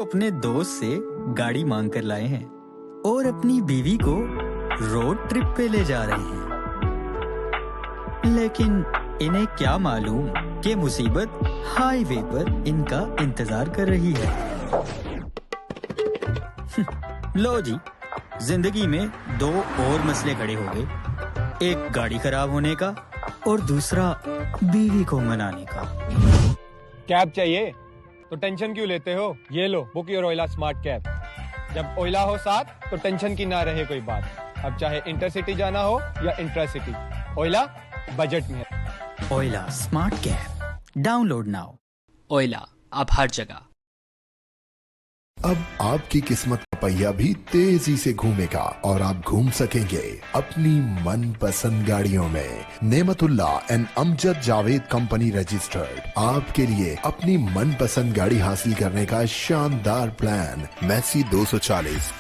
اپنے دوست سے گاڑی مانگ کر لائے ہیں اور اپنی بیوی کو روڈ ٹرپ پہ لے جا رہے ہیں، لیکن انہیں کیا معلوم کہ مصیبت ہائی وے پر ان کا انتظار کر رہی ہے۔ لو جی، زندگی میں دو اور مسئلے کھڑے ہو گئے، ایک گاڑی خراب ہونے کا اور دوسرا بیوی کو منانے کا۔ کیب چاہیے تو ٹینشن کیوں لیتے ہو؟ یہ لو، بک یور اولا اسمارٹ کیب۔ جب اولا ہو ساتھ تو ٹینشن کی نہ رہے کوئی بات، اب چاہے انٹر سٹی جانا ہو یا انٹرا سٹی، اولا بجٹ میں ہے۔ Ola smart cab, download now. Ola, اب ہر جگہ۔ اب آپ کی قسمت کا پہیہ بھی تیزی سے گھومے گا اور آپ گھوم سکیں گے اپنی من پسند گاڑیوں میں۔ Nemat Ullah and Amjad Javed company registered آپ کے لیے اپنی من پسند گاڑی حاصل کرنے کا شاندار پلان۔ میسی 240،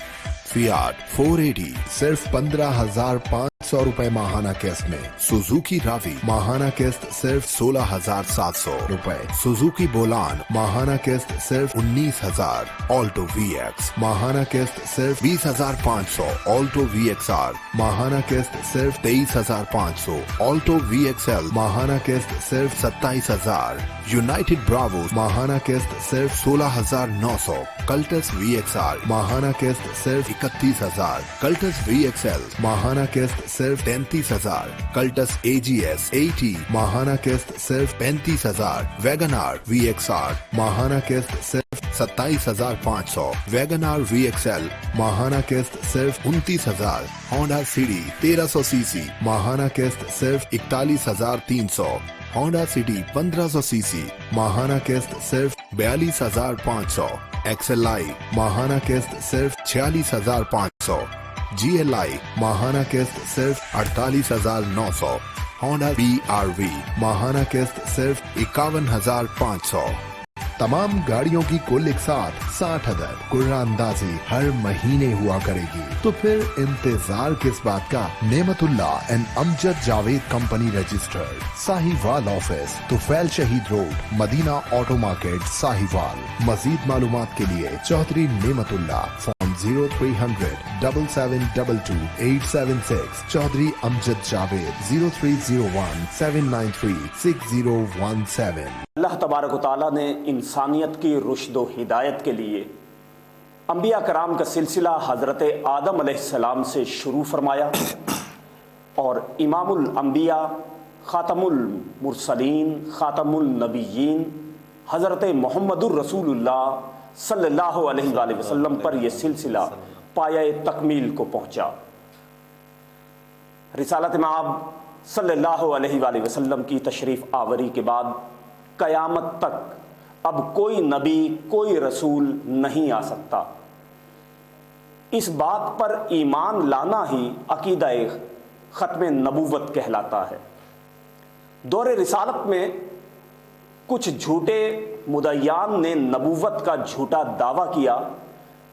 فیاٹ 480 صرف 15,500 روپے ماہانہ قسط میں، سوزوکی راوی ماہانہ قسط صرف 16,700 روپے، سوزوکی بولان ماہانہ قسط صرف 19,000، آلٹو وی ایکس ماہانہ قسط صرف 20,500، آلٹو وی ایکس آر ماہانہ قسط صرف 23,500، آلٹو وی ایکس ایل ماہانہ قسط صرف 27,000، یونائٹڈ براوو ماہانہ قسط صرف 16,900، کلٹس وی ایکس آر ماہانہ قسط صرف 31,000، کلٹس وی ایکس ایل ماہانہ قسط صرف 33,000، کلٹس اے جی ایس 80 ماہانہ قسط صرف 35,000، Wagon R V X R ماہانہ قسط صرف 27,500، Wagon R V X L ماہانہ قسط صرف 29,000، ہونڈا سٹی 1300 سی سی ماہانہ قسط صرف 41,300، ہونڈا سٹی 1500 سی سی ماہانہ قسط صرف 42,500، ایکس ایل آئی ماہانہ قسط صرف 46,500، جی ایل آئی ماہانہ قسط صرف 48,900، ہونڈا بی آر وی ماہانہ قسط صرف 51,500۔ تمام گاڑیوں کی کل ایک ساتھ 60 عدد قرعہ اندازی ہر مہینے ہوا کرے گی، تو پھر انتظار کس بات کا؟ Nemat Ullah and Amjad Javed company registered, Sahiwal office, Tufail Shaheed road, Madina auto market, Sahiwal. مزید معلومات کے لیے چودھری نعمت اللہ، فون 0300-7722-876، چودھری امجد جاوید 0301-793-6017۔ اللہ تبارک و تعالیٰ نے انسانیت کی رشد و ہدایت کے لیے انبیاء کرام کا سلسلہ حضرت آدم علیہ السلام سے شروع فرمایا، اور امام الانبیاء، خاتم المرسلین، خاتم النبیین حضرت محمد الرسول اللہ صلی اللہ علیہ وآلہ وسلم پر یہ سلسلہ پایہ تکمیل کو پہنچا۔ رسالت مآب صلی اللہ علیہ وآلہ وسلم کی تشریف آوری کے بعد قیامت تک اب کوئی نبی، کوئی رسول نہیں آ سکتا۔ اس بات پر ایمان لانا ہی عقیدہ ختم نبوت کہلاتا ہے۔ دور رسالت میں کچھ جھوٹے مدعیان نے نبوت کا جھوٹا دعویٰ کیا۔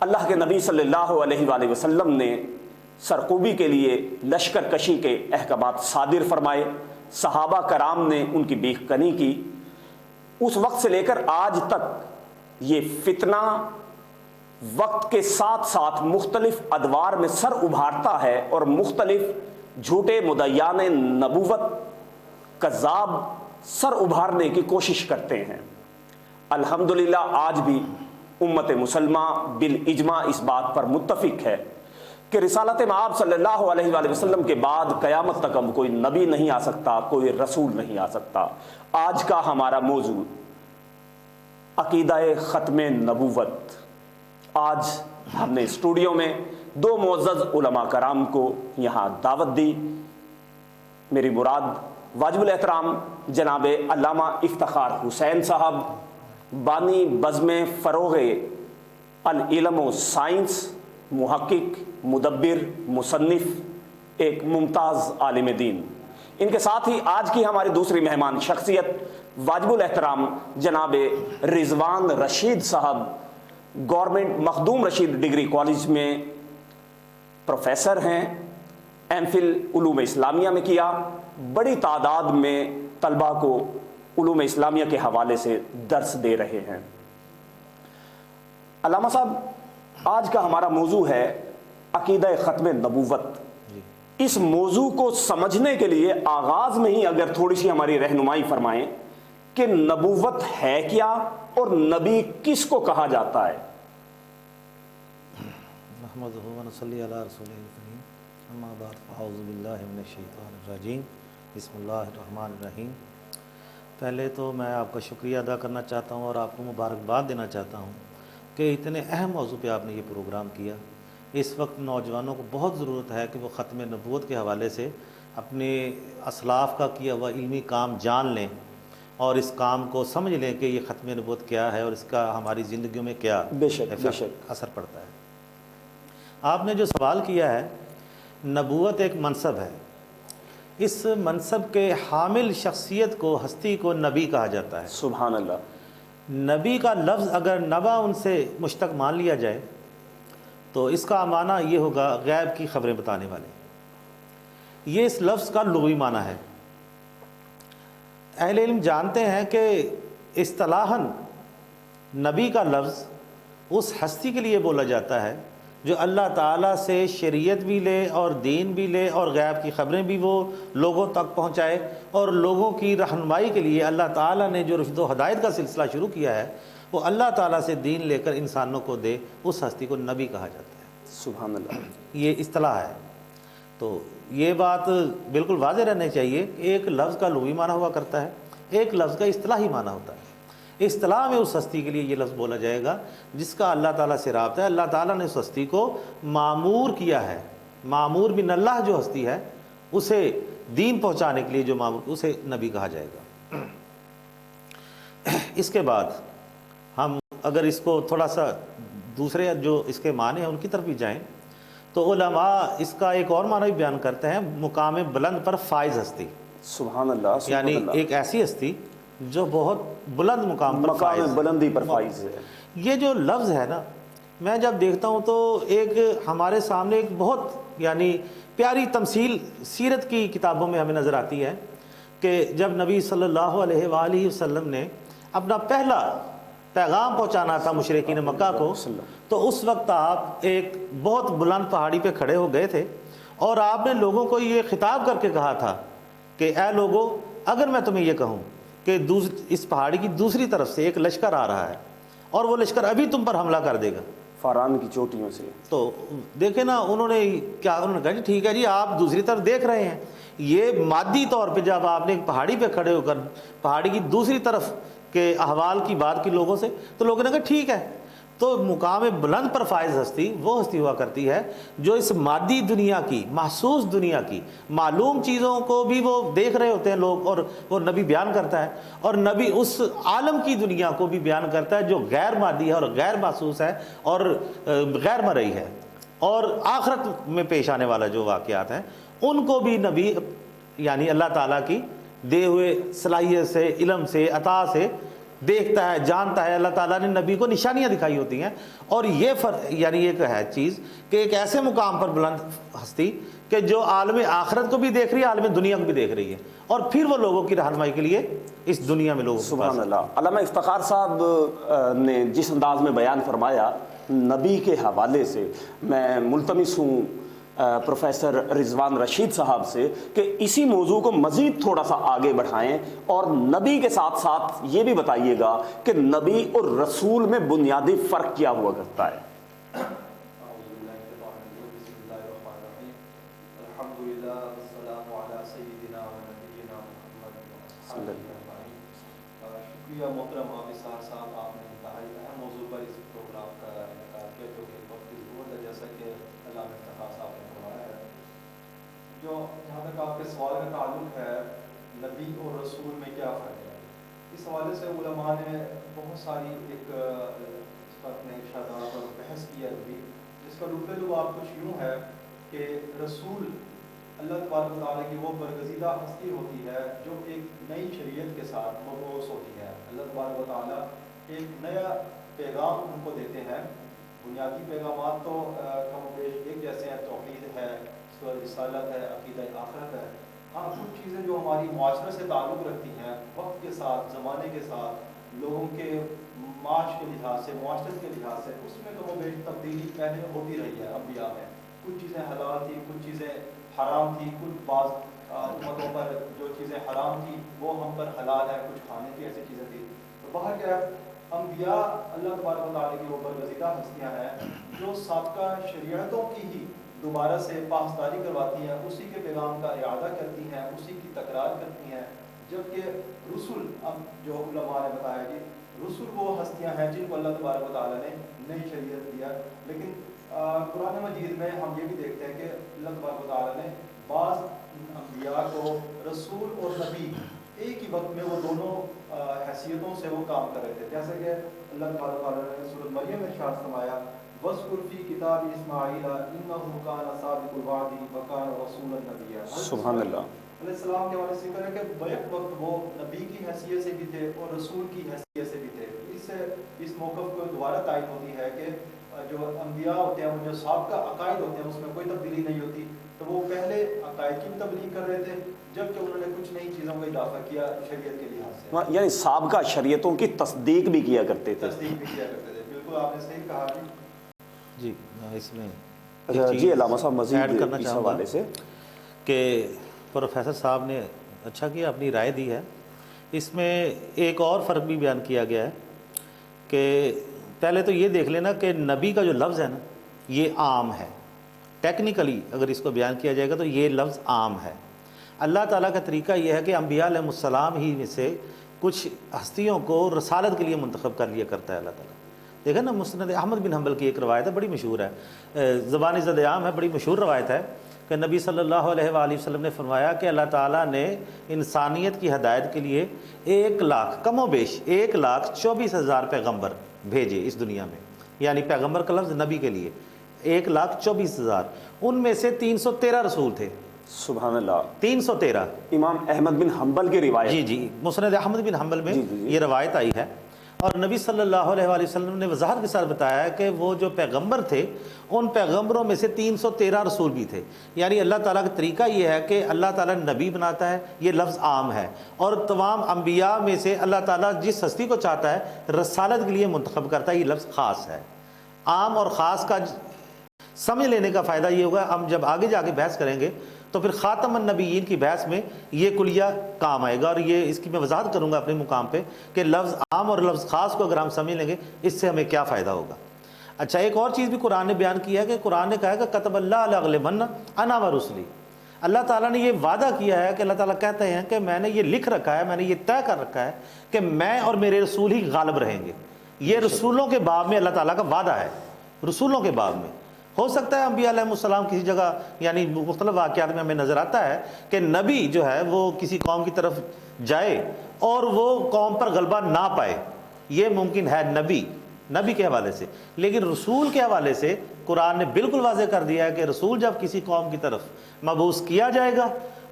اللہ کے نبی صلی اللہ علیہ وآلہ وسلم نے سرکوبی کے لیے لشکر کشی کے احکامات صادر فرمائے، صحابہ کرام نے ان کی بیخ کنی کی۔ اس وقت سے لے کر آج تک یہ فتنہ وقت کے ساتھ ساتھ مختلف ادوار میں سر ابھارتا ہے، اور مختلف جھوٹے مدعیان نبوت کذاب سر ابھارنے کی کوشش کرتے ہیں۔ الحمدللہ آج بھی امت مسلمہ بالاجماع اس بات پر متفق ہے کہ رسالت مآب صلی اللہ علیہ وآلہ وسلم کے بعد قیامت تک اب کوئی نبی نہیں آ سکتا، کوئی رسول نہیں آ سکتا۔ آج کا ہمارا موضوع عقیدہ ختم نبوت۔ آج ہم نے اسٹوڈیو میں دو معزز علماء کرام کو یہاں دعوت دی۔ میری مراد واجب الاحترام جناب علامہ افتخار حسین صاحب، بانی بزم فروغ العلم و سائنس، محقق، مدبر، مصنف، ایک ممتاز عالم دین۔ ان کے ساتھ ہی آج کی ہماری دوسری مہمان شخصیت واجب الاحترام جناب رضوان رشید صاحب، گورنمنٹ مخدوم رشید ڈگری کالج میں پروفیسر ہیں، ایم فل علوم اسلامیہ میں کیا، بڑی تعداد میں طلباء کو علوم اسلامیہ کے حوالے سے درس دے رہے ہیں۔ علامہ صاحب آج کا ہمارا موضوع ہے عقیدہ ختم نبوت. اس موضوع کو سمجھنے کے لیے آغاز میں ہی اگر تھوڑی سی ہماری رہنمائی فرمائیں کہ نبوت ہے کیا اور نبی کس کو کہا جاتا ہے؟ نحمدہ و نصلی علی رسولہ الکریم، اما بعد فاعوذ باللہ من الشیطان الرجیم، بسم اللہ الرحمن الرحیم. پہلے تو میں آپ کا شکریہ ادا کرنا چاہتا ہوں اور آپ کو مبارکباد دینا چاہتا ہوں کہ اتنے اہم موضوع پہ آپ نے یہ پروگرام کیا. اس وقت نوجوانوں کو بہت ضرورت ہے کہ وہ ختم نبوت کے حوالے سے اپنے اسلاف کا کیا ہوا علمی کام جان لیں اور اس کام کو سمجھ لیں کہ یہ ختم نبوت کیا ہے اور اس کا ہماری زندگیوں میں کیا بے شک اثر پڑتا ہے. آپ نے جو سوال کیا ہے، نبوت ایک منصب ہے. اس منصب کے حامل شخصیت کو، ہستی کو نبی کہا جاتا ہے. سبحان اللہ. نبی کا لفظ اگر نبا ان سے مشتق مان لیا جائے تو اس کا معنی یہ ہوگا غیب کی خبریں بتانے والے. یہ اس لفظ کا لغوی معنی ہے. اہل علم جانتے ہیں کہ اصطلاحاً نبی کا لفظ اس ہستی کے لیے بولا جاتا ہے جو اللہ تعالیٰ سے شریعت بھی لے اور دین بھی لے اور غیب کی خبریں بھی وہ لوگوں تک پہنچائے، اور لوگوں کی رہنمائی کے لیے اللہ تعالیٰ نے جو رشد و ہدایت کا سلسلہ شروع کیا ہے وہ اللہ تعالیٰ سے دین لے کر انسانوں کو دے. اس ہستی کو نبی کہا جاتا ہے. سبحان اللہ. یہ اصطلاح ہے. تو یہ بات بالکل واضح رہنی چاہیے کہ ایک لفظ کا لغوی معنی ہوا کرتا ہے، ایک لفظ کا اصطلاحی معنی ہوتا ہے. اصطلاح میں اس ہستی کے لیے یہ لفظ بولا جائے گا جس کا اللہ تعالیٰ سے رابطہ ہے. اللہ تعالیٰ نے اس ہستی کو مامور کیا ہے. مامور بن اللہ جو ہستی ہے اسے دین پہنچانے کے لیے جو مامور، اسے نبی کہا جائے گا. اس کے بعد ہم اگر اس کو تھوڑا سا دوسرے جو اس کے معنی ہیں ان کی طرف بھی جائیں تو علماء اس کا ایک اور معنی بھی بیان کرتے ہیں، مقام بلند پر فائز ہستی. سبحان اللہ. یعنی ایک ایسی ہستی جو بہت بلند مقام پر فائز، بلندی پر فائز ہے. یہ جو لفظ ہے نا، میں جب دیکھتا ہوں تو ایک ہمارے سامنے ایک بہت یعنی پیاری تمثیل سیرت کی کتابوں میں ہمیں نظر آتی ہے کہ جب نبی صلی اللہ علیہ وآلہ وسلم نے اپنا پہلا پیغام پہنچانا تھا مشرکین مکہ کو، تو اس وقت آپ ایک بہت بلند پہاڑی پہ کھڑے ہو گئے تھے اور آپ نے لوگوں کو یہ خطاب کر کے کہا تھا کہ اے لوگو، اگر میں تمہیں یہ کہوں کہ اس پہاڑی کی دوسری طرف سے ایک لشکر آ رہا ہے اور وہ لشکر ابھی تم پر حملہ کر دے گا فاران کی چوٹیوں سے، تو دیکھیں نا انہوں نے کہا جی ٹھیک ہے جی، آپ دوسری طرف دیکھ رہے ہیں. یہ مادی طور پہ جب آپ نے ایک پہاڑی پہ کھڑے ہو کر پہاڑی کی دوسری طرف کے احوال کی بات کی لوگوں سے، تو لوگوں نے کہا ٹھیک ہے. تو مقام بلند پر فائز ہستی وہ ہستی ہوا کرتی ہے جو اس مادی دنیا کی، محسوس دنیا کی معلوم چیزوں کو بھی وہ دیکھ رہے ہوتے ہیں لوگ، اور وہ نبی بیان کرتا ہے، اور نبی اس عالم کی دنیا کو بھی بیان کرتا ہے جو غیر مادی ہے اور غیر محسوس ہے اور غیر مرئی ہے، اور آخرت میں پیش آنے والا جو واقعات ہیں ان کو بھی نبی یعنی اللہ تعالیٰ کی دے ہوئے صلاحیت سے، علم سے، عطا سے دیکھتا ہے، جانتا ہے. اللہ تعالیٰ نے نبی کو نشانیاں دکھائی ہوتی ہیں. اور یہ فرق یعنی ایک ہے چیز کہ ایک ایسے مقام پر بلند ہستی کہ جو عالم آخرت کو بھی دیکھ رہی ہے، عالم دنیا کو بھی دیکھ رہی ہے، اور پھر وہ لوگوں کی رہنمائی کے لیے اس دنیا میں لوگوں. سبحان اللہ. علامہ افتخار صاحب نے جس انداز میں بیان فرمایا نبی کے حوالے سے، میں ملتمس ہوں پروفیسر رضوان رشید صاحب سے کہ اسی موضوع کو مزید تھوڑا سا آگے بڑھائیں اور نبی کے ساتھ ساتھ یہ بھی بتائیے گا کہ نبی اور رسول میں بنیادی فرق کیا ہوا کرتا ہے. شکریہ محترم عابد صاحب، آپ نے انتہائی اہم موضوع پر اس پروگرام کا انعقاد کیا جو کہ وقت کی ضرورت ہے، جیسا کہ علامہ افتخار صاحب نے فرمایا ہے. جہاں تک آپ کے سوال کا تعلق ہے نبی اور رسول میں کیا فرق ہے، اس حوالے سے علماء نے بہت ساری ایک اس پر اپنے ارشادات اور بحث کیا ہے، جس کا لطف لباب کچھ یوں ہے کہ رسول اللہ تبارک و تعالیٰ کی وہ برگزیدہ ہستی ہوتی ہے جو ایک نئی شریعت کے ساتھ مبعوث ہوتی ہے. اللہ تبارک و تعالیٰ ایک نیا پیغام ان کو دیتے ہیں. بنیادی پیغامات تو کم و بیش ایک جیسے ہیں، توحید ہے، رسالت ہے، عقیدہ آخرت ہے. ہاں کچھ چیزیں جو ہماری معاشرے سے تعلق رکھتی ہیں، وقت کے ساتھ، زمانے کے ساتھ، لوگوں کے معاش کے لحاظ سے معاشرت کے لحاظ سے اس میں تو وہ بیش تبدیلی پہلے میں ہوتی رہی ہے انبیاء میں. کچھ چیزیں حلال تھی, کچھ چیزیں حرام تھی, کچھ بعض امتوں پر جو چیزیں حرام تھی وہ ہم پر حلال ہے, کچھ کھانے کی ایسی چیزیں تھی. تو باہر کیا ہے, انبیاء اللہ تبارک و تعالیٰ کی وہ برگزیدہ ہستیاں ہیں جو سابقہ شریعتوں کی ہی دوبارہ سے پاسداری کرواتی ہیں, اسی کے پیغام کا اعادہ کرتی ہیں, اسی کی تکرار کرتی ہیں. جبکہ رسول, اب جو علماء نے بتایا کہ رسول وہ ہستیاں ہیں جن کو اللہ تبارک و تعالیٰ نے نئی شریعت دیا. لیکن قرآن مجید میں ہم یہ بھی دیکھتے ہیں کہ اللہ تبارک و تعالیٰ نے بعض انبیاء کو رسول اور نبی ایک ہی وقت میں وہ دونوں حیثیتوں سے وہ کام کر رہے تھے. جیسے کہ اللہ تبارک و تعالیٰ نے سورۃ مریم میں ارشاد فرمایا وَاذْكُرْ فِي كِتَابِ إِسْمَاعِيلَ إِنَّهُ كَانَ صَادِقَ الْوَعْدِ وَكَانَ رَسُولًا نَبِيًّا. سبحان اللہ. علیہ السلام کے حوالے سے ذکر ہے کہ بیک وقت وہ نبی کی حیثیت سے بھی تھے اور رسول کی حیثیت سے بھی تھے. اس سے اس موقف کو دوبارہ تائید ہوتی ہے کہ جو انبیاء ہوتے ہیں, وہ جو سابقہ عقائد ہوتے ہیں اس میں کوئی تبدیلی نہیں ہوتی. تو وہ پہلے عقائد کی بھی تبلیغ کر رہے تھے جبکہ انہوں نے کچھ نئی چیزوں کا اضافہ کیا شریعت کے لحاظ سے, یعنی سابقہ شریعتوں کی تصدیق بھی کیا کرتے تھے. تصدیق بھی کیا کرتے تھے. بالکل آپ نے صحیح کہا. جی اس میں جی علامہ صاحب ایڈ مزید کرنا اس چاہوں گا حوالے سے کہ پروفیسر صاحب نے اچھا کیا, اپنی رائے دی ہے. اس میں ایک اور فرق بھی بیان کیا گیا ہے کہ پہلے تو یہ دیکھ لینا کہ نبی کا جو لفظ ہے نا یہ عام ہے. ٹیکنیکلی اگر اس کو بیان کیا جائے گا تو یہ لفظ عام ہے. اللہ تعالیٰ کا طریقہ یہ ہے کہ انبیاء علیہ السلام ہی میں سے کچھ ہستیوں کو رسالت کے لیے منتخب کر لیا کرتا ہے اللہ تعالیٰ. دیکھیں نا, مسند احمد بن حنبل کی ایک روایت ہے, بڑی مشہور ہے, زبانی زد عام ہے, بڑی مشہور روایت ہے کہ نبی صلی اللہ علیہ وآلہ وسلم نے فرمایا کہ اللہ تعالیٰ نے انسانیت کی ہدایت کے لیے 1,00,000 کم و بیش 1,24,000 پیغمبر بھیجے اس دنیا میں. یعنی پیغمبر کا لفظ نبی کے لیے 1,24,000, ان میں سے 313 رسول تھے. سبحان اللہ. 313 امام احمد بن حنبل کی روایت. جی مسند احمد بن حنبل میں یہ روایت آئی ہے. اور نبی صلی اللہ علیہ وآلہ وسلم نے وضاحت کے ساتھ بتایا ہے کہ وہ جو پیغمبر تھے ان پیغمبروں میں سے 313 رسول بھی تھے. یعنی اللہ تعالیٰ کا طریقہ یہ ہے کہ اللہ تعالیٰ نبی بناتا ہے, یہ لفظ عام ہے, اور تمام انبیاء میں سے اللہ تعالیٰ جس ہستی کو چاہتا ہے رسالت کے لیے منتخب کرتا ہے, یہ لفظ خاص ہے. عام اور خاص کا سمجھ لینے کا فائدہ یہ ہوگا, ہم جب آگے جا کے بحث کریں گے تو پھر خاتم النبیین کی بحث میں یہ کلیہ کام آئے گا, اور یہ اس کی میں وضاحت کروں گا اپنے مقام پہ کہ لفظ عام اور لفظ خاص کو اگر ہم سمجھ لیں گے اس سے ہمیں کیا فائدہ ہوگا. اچھا, ایک اور چیز بھی قرآن نے بیان کیا ہے کہ قرآن نے کہا ہے کہ کتب اللہ لأغلبن انا ورسلی. اللہ تعالیٰ نے یہ وعدہ کیا ہے کہ اللہ تعالیٰ کہتے ہیں کہ میں نے یہ لکھ رکھا ہے, میں نے یہ طے کر رکھا ہے کہ میں اور میرے رسول ہی غالب رہیں گے. یہ رسولوں کے باب میں اللہ تعالیٰ کا وعدہ ہے. رسولوں کے باب میں ہو سکتا ہے انبیاء علیہ السلام کسی جگہ یعنی مختلف واقعات میں ہمیں نظر آتا ہے کہ نبی جو ہے وہ کسی قوم کی طرف جائے اور وہ قوم پر غلبہ نہ پائے, یہ ممکن ہے نبی کے حوالے سے. لیکن رسول کے حوالے سے قرآن نے بالکل واضح کر دیا ہے کہ رسول جب کسی قوم کی طرف مبعوث کیا جائے گا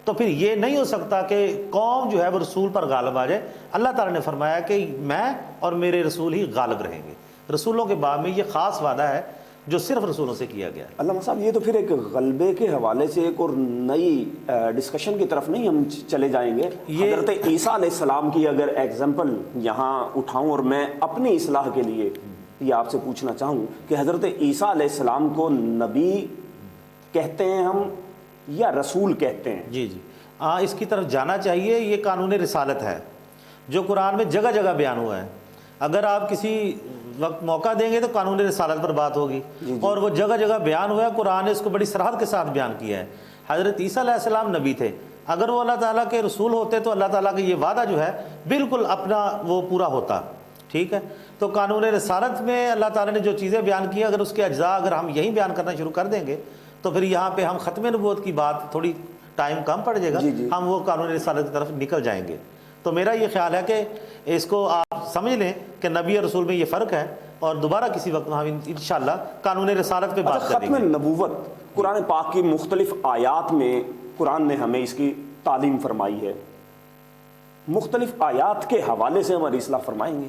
تو پھر یہ نہیں ہو سکتا کہ قوم جو ہے وہ رسول پر غالب آ جائے. اللہ تعالیٰ نے فرمایا کہ میں اور میرے رسول ہی غالب رہیں گے. رسولوں کے باب میں یہ خاص وعدہ ہے جو صرف رسولوں سے کیا گیا ہے. علامہ صاحب, یہ تو پھر ایک غلبے کے حوالے سے ایک اور نئی ڈسکشن کی طرف نہیں ہم چلے جائیں گے. حضرت عیسیٰ علیہ السلام کی اگر ایگزامپل یہاں اٹھاؤں اور میں اپنی اصلاح کے لیے یہ آپ سے پوچھنا چاہوں کہ حضرت عیسیٰ علیہ السلام کو نبی کہتے ہیں ہم یا رسول کہتے ہیں؟ جی اس کی طرف جانا چاہیے. یہ قانون رسالت ہے جو قرآن میں جگہ جگہ بیان ہوا ہے. اگر آپ کسی وقت موقع دیں گے تو قانون رسالت پر بات ہوگی, اور وہ جگہ جگہ بیان ہوا ہے. قرآن نے اس کو بڑی صراحت کے ساتھ بیان کیا ہے. حضرت عیسیٰ علیہ السلام نبی تھے, اگر وہ اللہ تعالیٰ کے رسول ہوتے تو اللہ تعالیٰ کا یہ وعدہ جو ہے بالکل اپنا وہ پورا ہوتا. ٹھیک ہے, تو قانون رسالت میں اللہ تعالیٰ نے جو چیزیں بیان کی اگر اس کے اجزاء اگر ہم یہی بیان کرنا شروع کر دیں گے تو پھر یہاں پہ ہم ختم نبوت کی بات تھوڑی ٹائم کم پڑ جائے گا, ہم وہ قانون رسالت کی طرف نکل جائیں گے. تو میرا یہ خیال ہے کہ اس کو آپ سمجھ لیں کہ نبی اور رسول میں یہ فرق ہے, اور دوبارہ کسی وقت ہم انشاءاللہ قانون رسالت پہ بات کریں گے. ختم نبوت قرآن پاک کی مختلف آیات میں قرآن نے ہمیں اس کی تعلیم فرمائی ہے. مختلف آیات کے حوالے سے ہماری اصلاح فرمائیں گے,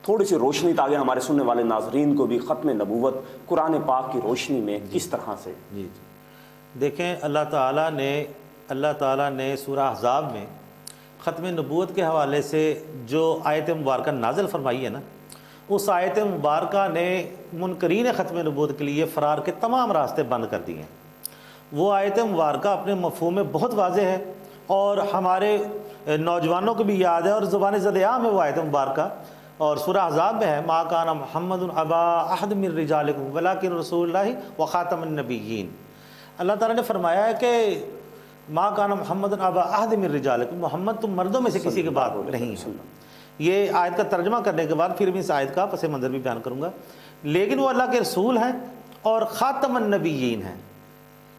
تھوڑی سی روشنی تاکہ ہمارے سننے والے ناظرین کو بھی ختم نبوت قرآن پاک کی روشنی میں کس طرح سے. جی دیکھیں, اللہ تعالیٰ نے سورہ احزاب میں ختم نبوت کے حوالے سے جو آیت مبارکہ نازل فرمائی ہے نا, اس آیت مبارکہ نے منکرین ختم نبوت کے لیے فرار کے تمام راستے بند کر دیے ہیں۔ وہ آیت مبارکہ اپنے مفہوم میں بہت واضح ہے اور ہمارے نوجوانوں کو بھی یاد ہے اور زبان زد عام ہے وہ آیت مبارکہ، اور سورہ احزاب میں ہے ما کان محمد ابا احد من رجالکم ولکن رسول اللہ وخاتم النبیین۔ اللہ تعالیٰ نے فرمایا ہے کہ ما کان محمد ابا احد من رجالکم، محمد تم مردوں میں سے کسی کے باپ نہیں ہے۔ یہ آیت کا ترجمہ کرنے کے بعد پھر میں اس آیت کا پس منظر بھی بیان کروں گا، لیکن وہ اللہ کے رسول ہیں اور خاتم النبیین ہیں۔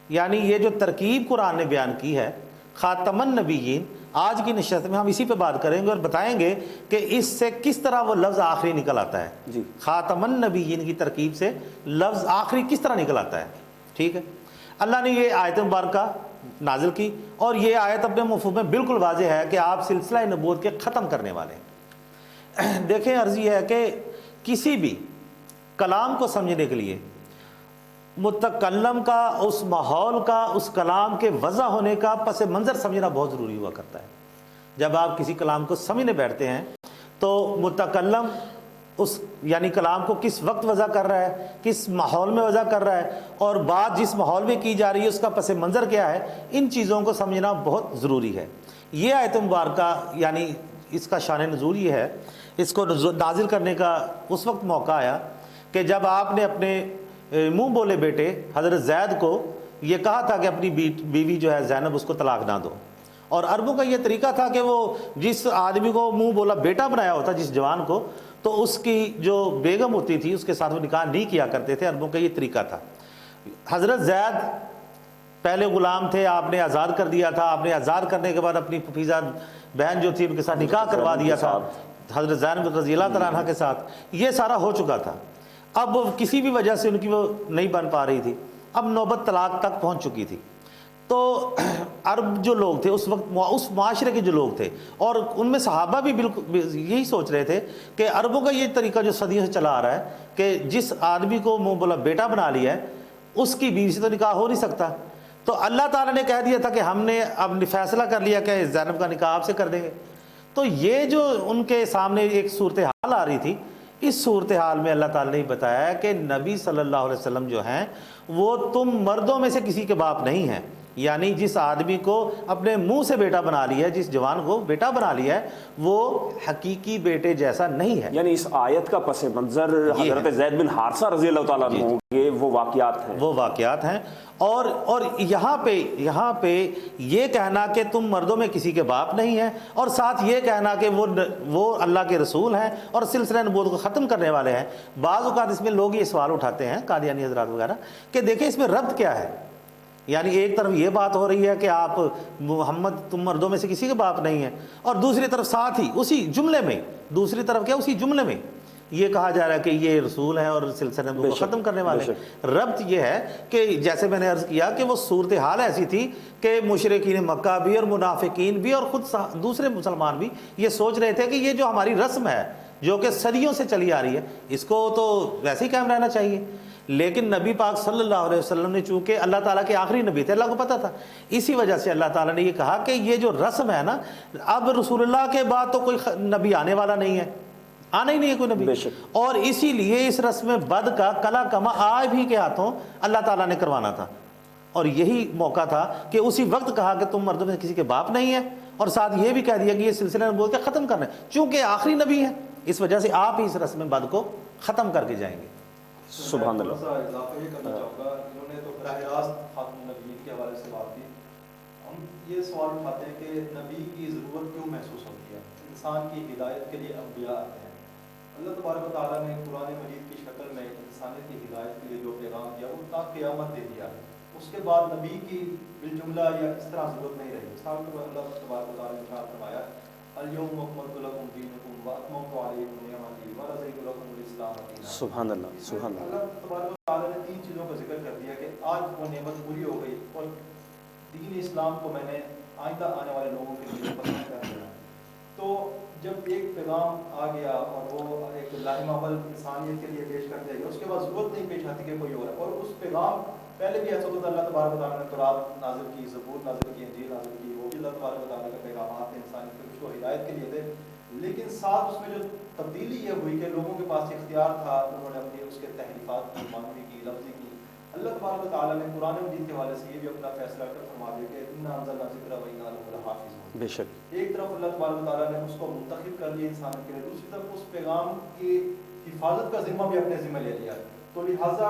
یعنی یہ جو ترکیب قرآن نے بیان کی ہے خاتم النبیین، آج کی نشست میں ہم اسی پہ بات کریں گے اور بتائیں گے کہ اس سے کس طرح وہ لفظ آخری نکل آتا ہے جی۔ خاتم النبیین کی ترکیب سے لفظ آخری کس طرح نکل آتا ہے، ٹھیک ہے۔ اللہ نے یہ آیت مبارکہ نازل کی اور یہ آیت اپنے مفہوم میں بالکل واضح ہے کہ آپ سلسلہ نبوت کے ختم کرنے والے ہیں۔ دیکھیں عرض یہ ہے کہ کسی بھی کلام کو سمجھنے کے لیے متکلم کا، اس ماحول کا، اس کلام کے وضع ہونے کا پس منظر سمجھنا بہت ضروری ہوا کرتا ہے۔ جب آپ کسی کلام کو سمجھنے بیٹھتے ہیں تو متکلم اس یعنی کلام کو کس وقت وضع کر رہا ہے، کس ماحول میں وضع کر رہا ہے، اور بات جس ماحول میں کی جا رہی ہے اس کا پس منظر کیا ہے، ان چیزوں کو سمجھنا بہت ضروری ہے۔ یہ آیت مبارکہ یعنی اس کا شان نزول یہ ہے، اس کو نازل کرنے کا اس وقت موقع آیا کہ جب آپ نے اپنے منہ بولے بیٹے حضرت زید کو یہ کہا تھا کہ اپنی بیوی جو ہے زینب اس کو طلاق نہ دو، اور عربوں کا یہ طریقہ تھا کہ وہ جس آدمی کو منہ بولا بیٹا بنایا ہوتا، جس جوان کو، تو اس کی جو بیگم ہوتی تھی اس کے ساتھ وہ نکاح نہیں کیا کرتے تھے، عربوں کا یہ طریقہ تھا۔ حضرت زید پہلے غلام تھے، آپ نے آزاد کر دیا تھا، آپ نے آزاد کرنے کے بعد اپنی پھپھیزاد بہن جو تھی ان کے ساتھ نکاح کروا دیا تھا حضرت زینب رضی اللہ تعالیٰ عنہ کے ساتھ، یہ سارا ہو چکا تھا۔ اب کسی بھی وجہ سے ان کی وہ نہیں بن پا رہی تھی، اب نوبت طلاق تک پہنچ چکی تھی۔ تو عرب جو لوگ تھے اس وقت، اس معاشرے کے جو لوگ تھے، اور ان میں صحابہ بھی بالکل یہی سوچ رہے تھے کہ عربوں کا یہ طریقہ جو صدیوں سے چلا آ رہا ہے کہ جس آدمی کو منہ بولا بیٹا بنا لیا ہے اس کی بیوی سے تو نکاح ہو نہیں سکتا، تو اللہ تعالیٰ نے کہہ دیا تھا کہ ہم نے اب فیصلہ کر لیا کہ زینب کا نکاح آپ سے کر دیں گے۔ تو یہ جو ان کے سامنے ایک صورتحال آ رہی تھی، اس صورتحال میں اللہ تعالیٰ نے بتایا کہ نبی صلی اللہ علیہ وسلم جو ہیں وہ تم مردوں میں سے کسی کے باپ نہیں ہیں، یعنی جس آدمی کو اپنے منہ سے بیٹا بنا لیا ہے، جس جوان کو بیٹا بنا لیا ہے، وہ حقیقی بیٹے جیسا نہیں ہے۔ یعنی اس آیت کا پس منظر حضرت زید بن حارثہ رضی اللہ تعالیٰ عنہ کے وہ واقعات ہیں، وہ واقعات ہیں، اور یہاں پہ یہ کہنا کہ تم مردوں میں کسی کے باپ نہیں ہیں، اور ساتھ یہ کہنا کہ وہ اللہ کے رسول ہیں اور سلسلہ نبوت کو ختم کرنے والے ہیں۔ بعض اوقات اس میں لوگ یہ سوال اٹھاتے ہیں، قادیانی حضرات وغیرہ، کہ دیکھیں اس میں ربط کیا ہے۔ یعنی ایک طرف یہ بات ہو رہی ہے کہ آپ محمد تم مردوں میں سے کسی کے باپ نہیں ہیں، اور دوسری طرف ساتھ ہی اسی جملے میں، دوسری طرف کیا، اسی جملے میں یہ کہا جا رہا ہے کہ یہ رسول ہیں اور سلسلہ نبوت کو ختم کرنے والے ہیں۔ ربط یہ ہے کہ جیسے میں نے عرض کیا کہ وہ صورتحال ایسی تھی کہ مشرکین مکہ بھی اور منافقین بھی اور خود دوسرے مسلمان بھی یہ سوچ رہے تھے کہ یہ جو ہماری رسم ہے جو کہ صدیوں سے چلی آ رہی ہے اس کو تو ویسے ہی قائم رہنا چاہیے، لیکن نبی پاک صلی اللہ علیہ وسلم نے چونکہ اللہ تعالیٰ کے آخری نبی تھے، اللہ کو پتہ تھا، اسی وجہ سے اللہ تعالیٰ نے یہ کہا کہ یہ جو رسم ہے نا، اب رسول اللہ کے بعد تو کوئی نبی آنے والا نہیں ہے، آنا ہی نہیں ہے کوئی نبی، اور اسی لیے اس رسم بد کا کلا کما آج بھی کے ہاتھوں اللہ تعالیٰ نے کروانا تھا، اور یہی موقع تھا کہ اسی وقت کہا کہ تم مردوں میں کسی کے باپ نہیں ہیں، اور ساتھ یہ بھی کہہ دیا کہ یہ سلسلہ نبوت کے ختم کرنا ہے، چونکہ آخری نبی ہے اس وجہ سے آپ ہی اس رسم بد کو ختم کر کے جائیں گے۔ سبحان اللہ۔ اضافہ یہ کرنا چاہوں گا، انہوں نے تو براہ راست خاتم النبیین کے حوالے سے بات کی، ہم یہ سوال اٹھاتے ہیں کہ نبی کی ضرورت کیوں محسوس ہوتی ہے؟ انسان کی ہدایت کے لیے انبیاء آتے ہیں، اللہ تبارک و تعالیٰ نے قرآن مجید کی شکل میں انسانیت کی ہدایت کے لیے جو پیغام دیا وہ تا قیامت دے دیا، اس کے بعد نبی کی بالجملہ یا اس طرح ضرورت نہیں رہی۔ مثال کے طور پر اللہ تبارک و تعالیٰ نے ارشاد فرمایا الیوم اکملت لکم دینکم واتممت علیکم نعمتی ورضیت لکم الاسلام دینا۔ سبحان اللہ، سبحان اللہ۔ اللہ تبارک و تعالیٰ نے تین چیزوں کا ذکر کر دیا کہ آج وہ نعمت پوری ہو گئی اور دین اسلام کو میں نے آئندہ آنے والے لوگوں کے لیے پسند کر دیا۔ تو جب ایک پیغام آ گیا اور وہ ایک لامحال انسانیت کے لیے پیش کر دیا گیا، اس کے بعد ضرورت نہیں پیش آتی کہ کوئی اور ہے، اور اس پیغام پہلے بھی ایسا ہوتا اللہ تبارک و تعالیٰ نے تورات نازل کی، زبور نازل کی، انجیل نازل کی، وہ بھی اللہ تبارک و تعالیٰ کے پیغامات انسانیت کے کچھ کو ہدایت کے لیے تھے، لیکن ساتھ اس میں جو تبدیلی یہ ہوئی کہ لوگوں کے پاس اختیار تھا، انہوں نے اپنی اس کے تحریفات کی، معنوی کی، لفظی کی. اللہ تبارک و تعالیٰ نے قرآن مجید کے حوالے سے یہ بھی اپنا فیصلہ کر فرما دیا کہ اِنَّا أَنزَلْنَا الذِّكْرَ وَإِنَّا لَهُ لَحَافِظُونَ. بے شک ایک طرف اللہ تبارک و تعالیٰ نے اس کو منتخب کر لیا انسان کے لیے، دوسری طرف اس پیغام کی حفاظت کا ذمہ بھی اپنے ذمہ لے لیا. تو لہٰذا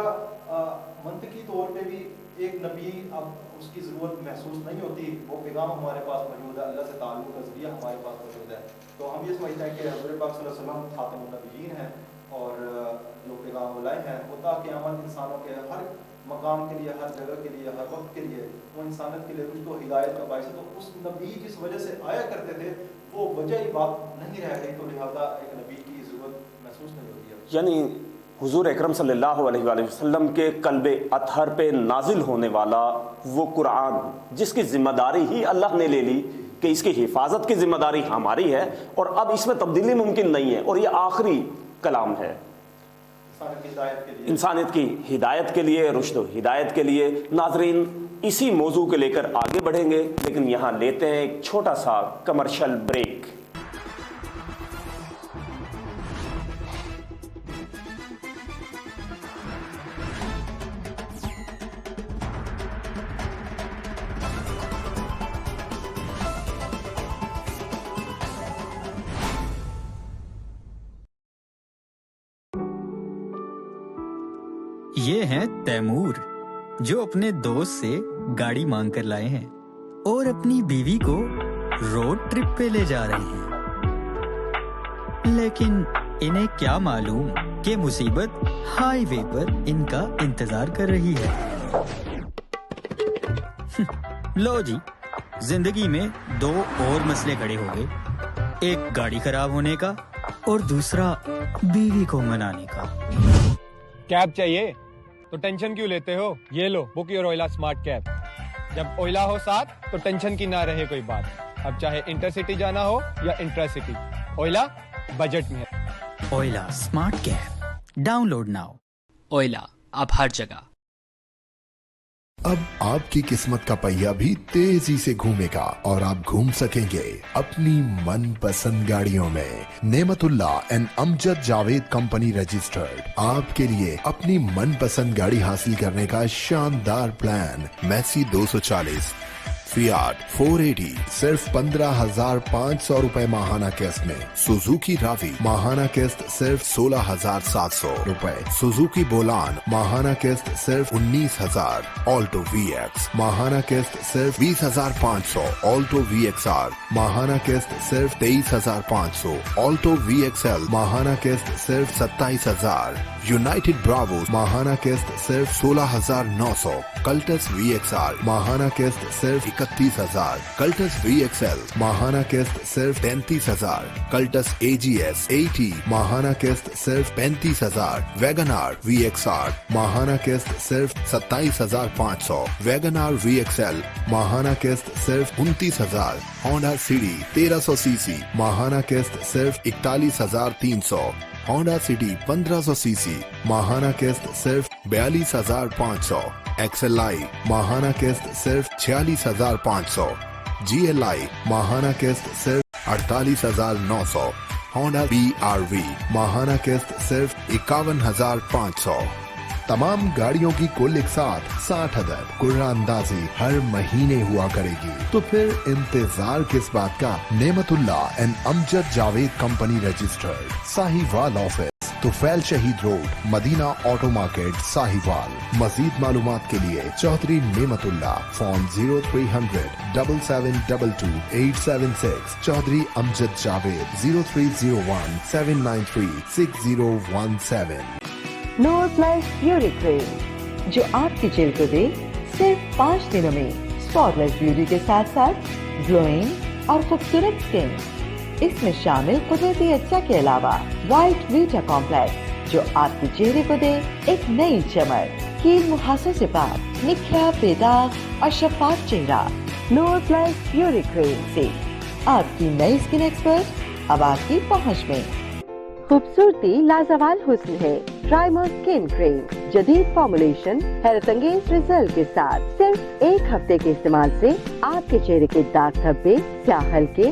منطقی طور پہ بھی ایک نبی اب اس کی ضرورت محسوس نہیں ہوتی، وہ پیغام ہمارے پاس موجود ہے، اللہ سے تعلق کا ذریعہ ہمارے پاس موجود ہے. تو ہم یہ سمجھتے ہیں کہ حضور پاک صلی اللہ علیہ وسلم خاتم النبیین ہیں اور جو پیغام لائے ہیں وہ تا قیامت انسانوں کے ہر مقام کے لیے، ہر جگہ کے لیے، ہر وقت کے لیے، وہ انسانیت کے لیے رشد و ہدایت کا باعث ہے. تو اس نبی جس وجہ سے آیا کرتے تھے وہ وجہ ہی بات نہیں رہ گئی، تو لہٰذا ایک نبی کی ضرورت محسوس نہیں ہوتی ہے. یعنی حضور اکرم صلی اللہ علیہ وآلہ وسلم کے قلب اطہر پہ نازل ہونے والا وہ قرآن جس کی ذمہ داری ہی اللہ نے لے لی کہ اس کی حفاظت کی ذمہ داری ہماری ہے، اور اب اس میں تبدیلی ممکن نہیں ہے، اور یہ آخری کلام ہے انسانیت کی ہدایت کے لیے، رشد و ہدایت کے لیے. ناظرین، اسی موضوع کو لے کر آگے بڑھیں گے، لیکن یہاں لیتے ہیں ایک چھوٹا سا کمرشل بریک. یہ ہیں تیمور، جو اپنے دوست سے گاڑی مانگ کر لائے ہیں اور اپنی بیوی کو روڈ ٹرپ پہ لے جا رہے ہیں. لیکن انہیں کیا معلوم کہ مصیبت ہائی وے پر ان کا انتظار کر رہی ہے. لو جی، زندگی میں دو اور مسئلے کھڑے ہو گئے، ایک گاڑی خراب ہونے کا اور دوسرا بیوی کو منانے کا. کیب چاہیے تو ٹینشن کیوں لیتے ہو؟ یہ لو، بک یور اولا اسمارٹ کیب. جب اولا ہو ساتھ تو ٹینشن کی نہ رہے کوئی بات. اب چاہے انٹر سٹی جانا ہو یا انٹرا سٹی، اولا بجٹ میں ہے. Ola smart cab download now. Ola اب ہر جگہ. اب آپ کی قسمت کا پہیہ بھی تیزی سے گھومے گا اور آپ گھوم سکیں گے اپنی من پسند گاڑیوں میں. Nemat Ullah and Amjad Javed company registered آپ کے لیے اپنی من پسند گاڑی حاصل کرنے کا شاندار پلان. میسی 240، فیاٹ 480 صرف 15,500 روپے ماہانہ قسط میں. سوزوکی راوی ماہانہ قسط صرف 16,700 روپے. سوزوکی بولان ماہانہ قسط صرف 19,000. آلٹو وی ایکس ماہانہ قسط صرف 20,500. آلٹو وی ایکس آر ماہانہ قسط صرف 23,500. آلٹو وی ایکس ایل ماہانہ قسط صرف 27,000. یونائٹڈ براوو ماہانہ قسط صرف 16,900. کلٹس وی ایکس آر ماہانہ قسط صرف 31,000. کلٹس وی ایکس ایل ماہانہ قسط صرف 33,000. کلٹس اے جی ایس 80 ماہانہ قسط صرف 35,000. Wagon R V X R ماہانہ قسط صرف 27,500. Wagon R V X L ماہانہ قسط صرف 29,000. ہونڈا سٹی 1300 سی سی ماہانہ قسط صرف 41,300. ہونڈا سٹی 1500 سی سی ماہانہ قسط صرف 42,500. ایکس ایل آئی ماہانہ قسط صرف 46,500. جی ایل آئی ماہانہ قسط صرف 48,900. ہونڈا بی آر وی ماہانہ قسط صرف 51,500. تمام گاڑیوں کی کل ایک ساتھ 60 عدد قرعہ اندازی ہر مہینے ہوا کرے گی. تو پھر انتظار کس بات کا؟ Nemat Ullah and Amjad Javed company registered, Sahiwal office, Tufail Shaheed road, Madina auto market, Sahiwal. مزید معلومات کے لیے Chaudhry Nemat Ullah, phone 0300 7722 876. Chaudhry Amjad Javed 0301 793 6017. Noor plus beauty cream, جو آپ کی جلد کو دے صرف 5 دنوں میں اسپاٹلیس بیوٹی کے ساتھ ساتھ گلوئنگ اور خوبصورت اسکن. اس میں شامل قدرتی اجزاء کے علاوہ وائٹ ویٹا کمپلیکس، جو آپ کے چہرے کو دے ایک نئی چمک. کیل محاسوں سے پاک، نکھرا، بے داغ اور شفاف چہرہ. نور پلس بیوٹی کریم سے آپ کی نئی اسکن ایکسپرٹ اب آپ کی پہنچ میں. خوبصورتی لازوال حسن ہے. پرائمر اسکن کریم، جدید فارمولیشن، حیرت انگیز ریزلٹ کے ساتھ صرف 1 ہفتے کے استعمال سے آپ کے چہرے کے داغ دھبے، سیاہ ہلکے،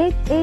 8A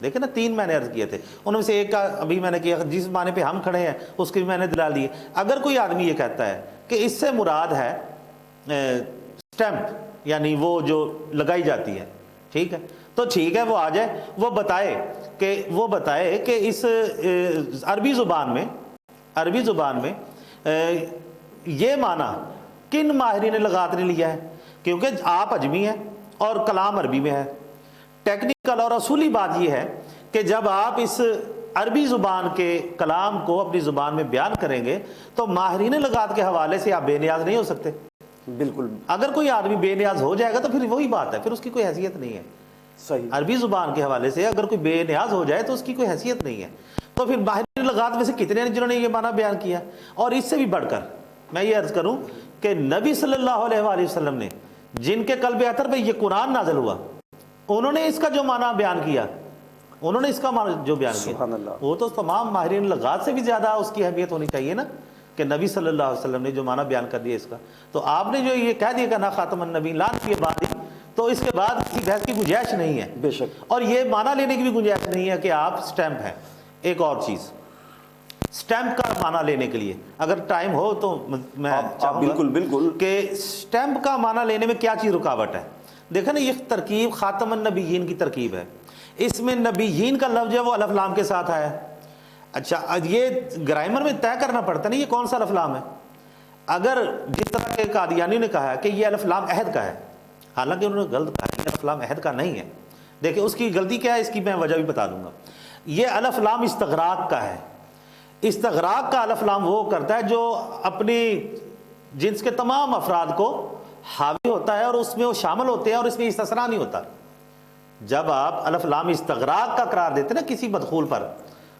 دیکھیں نا 3 میں نے عرض کیے تھے، ان میں سے ایک کا ابھی میں نے کیا جس معنی پہ ہم کھڑے ہیں اس کی بھی میں نے دلال دی ہے۔ اگر کوئی آدمی یہ کہتا ہے کہ اس سے مراد ہے سٹیمپ، یعنی وہ جو لگائی جاتی ہے، ٹھیک ہے تو ٹھیک ہے، وہ آ جائے وہ بتائے کہ اس عربی زبان میں یہ معنی کن ماہرین لغات نے لیا ہے، کیونکہ آپ اجمی ہیں اور کلام عربی میں ہے۔ ٹیکنیکل اور اصولی بات یہ ہے کہ جب آپ اس عربی زبان کے کلام کو اپنی زبان میں بیان کریں گے تو ماہرین لغات کے حوالے سے آپ بے نیاز نہیں ہو سکتے۔ بالکل، اگر کوئی آدمی بے نیاز ہو جائے گا تو پھر وہی بات ہے، پھر اس کی کوئی حیثیت نہیں ہے۔ صحیح، عربی زبان کے حوالے سے اگر کوئی بے نیاز ہو جائے تو اس کی کوئی حیثیت نہیں ہے۔ تو پھر ماہرین لغات میں سے کتنے ہیں جنہوں نے یہ معنی بیان کیا؟ اور اس سے بھی بڑھ کر میں یہ عرض کروں کہ نبی صلی اللہ علیہ وآلہ وسلم نے جن کے قلب اطہر پہ یہ قرآن نازل ہوا، انہوں نے اس کا جو معنی بیان کیا، انہوں نے اس کا معنی جو بیان کیا، سبحان اللہ، وہ تو تمام ماہرین لغات سے بھی زیادہ اس کی اہمیت ہونی چاہیے نا، کہ نبی صلی اللہ علیہ وسلم نے جو معنی بیان کر دیا اس کا۔ تو آپ نے جو یہ کہہ دیا کہ نا خاتم النبی لان کی بات ہی، تو اس کے بعد کسی بحث کی گنجائش نہیں ہے، بے شک، اور یہ معنی لینے کی بھی گنجائش نہیں ہے کہ آپ سٹیمپ ہیں۔ ایک اور چیز، سٹیمپ کا معنی لینے کے لیے اگر ٹائم ہو تو میں چاہوں گا بالکل کہ سٹیمپ کا معنی لینے میں کیا چیز رکاوٹ ہے۔ دیکھیں نا، یہ ترکیب خاتم النبیین کی ترکیب ہے، اس میں نبیین کا لفظ ہے وہ الف لام کے ساتھ آیا ہے۔ اچھا، یہ گرامر میں طے کرنا پڑتا نہیں یہ کون سا الف لام ہے۔ اگر جس طرح کے قادیانی نے کہا کہ یہ الف لام عہد کا ہے، حالانکہ انہوں نے غلط کہا، یہ الف لام عہد کا نہیں ہے۔ دیکھیں اس کی غلطی کیا ہے، اس کی میں وجہ بھی بتا دوں گا۔ یہ الف لام استغراق کا ہے۔ استغراق کا الف لام وہ کرتا ہے جو اپنی جنس کے تمام افراد کو حاوی ہوتا ہے اور اس میں وہ شامل ہوتے ہیں اور اس میں استثناء نہیں ہوتا۔ جب آپ الف لام استغراق کا قرار دیتے ہیں نا کسی مدخول پر،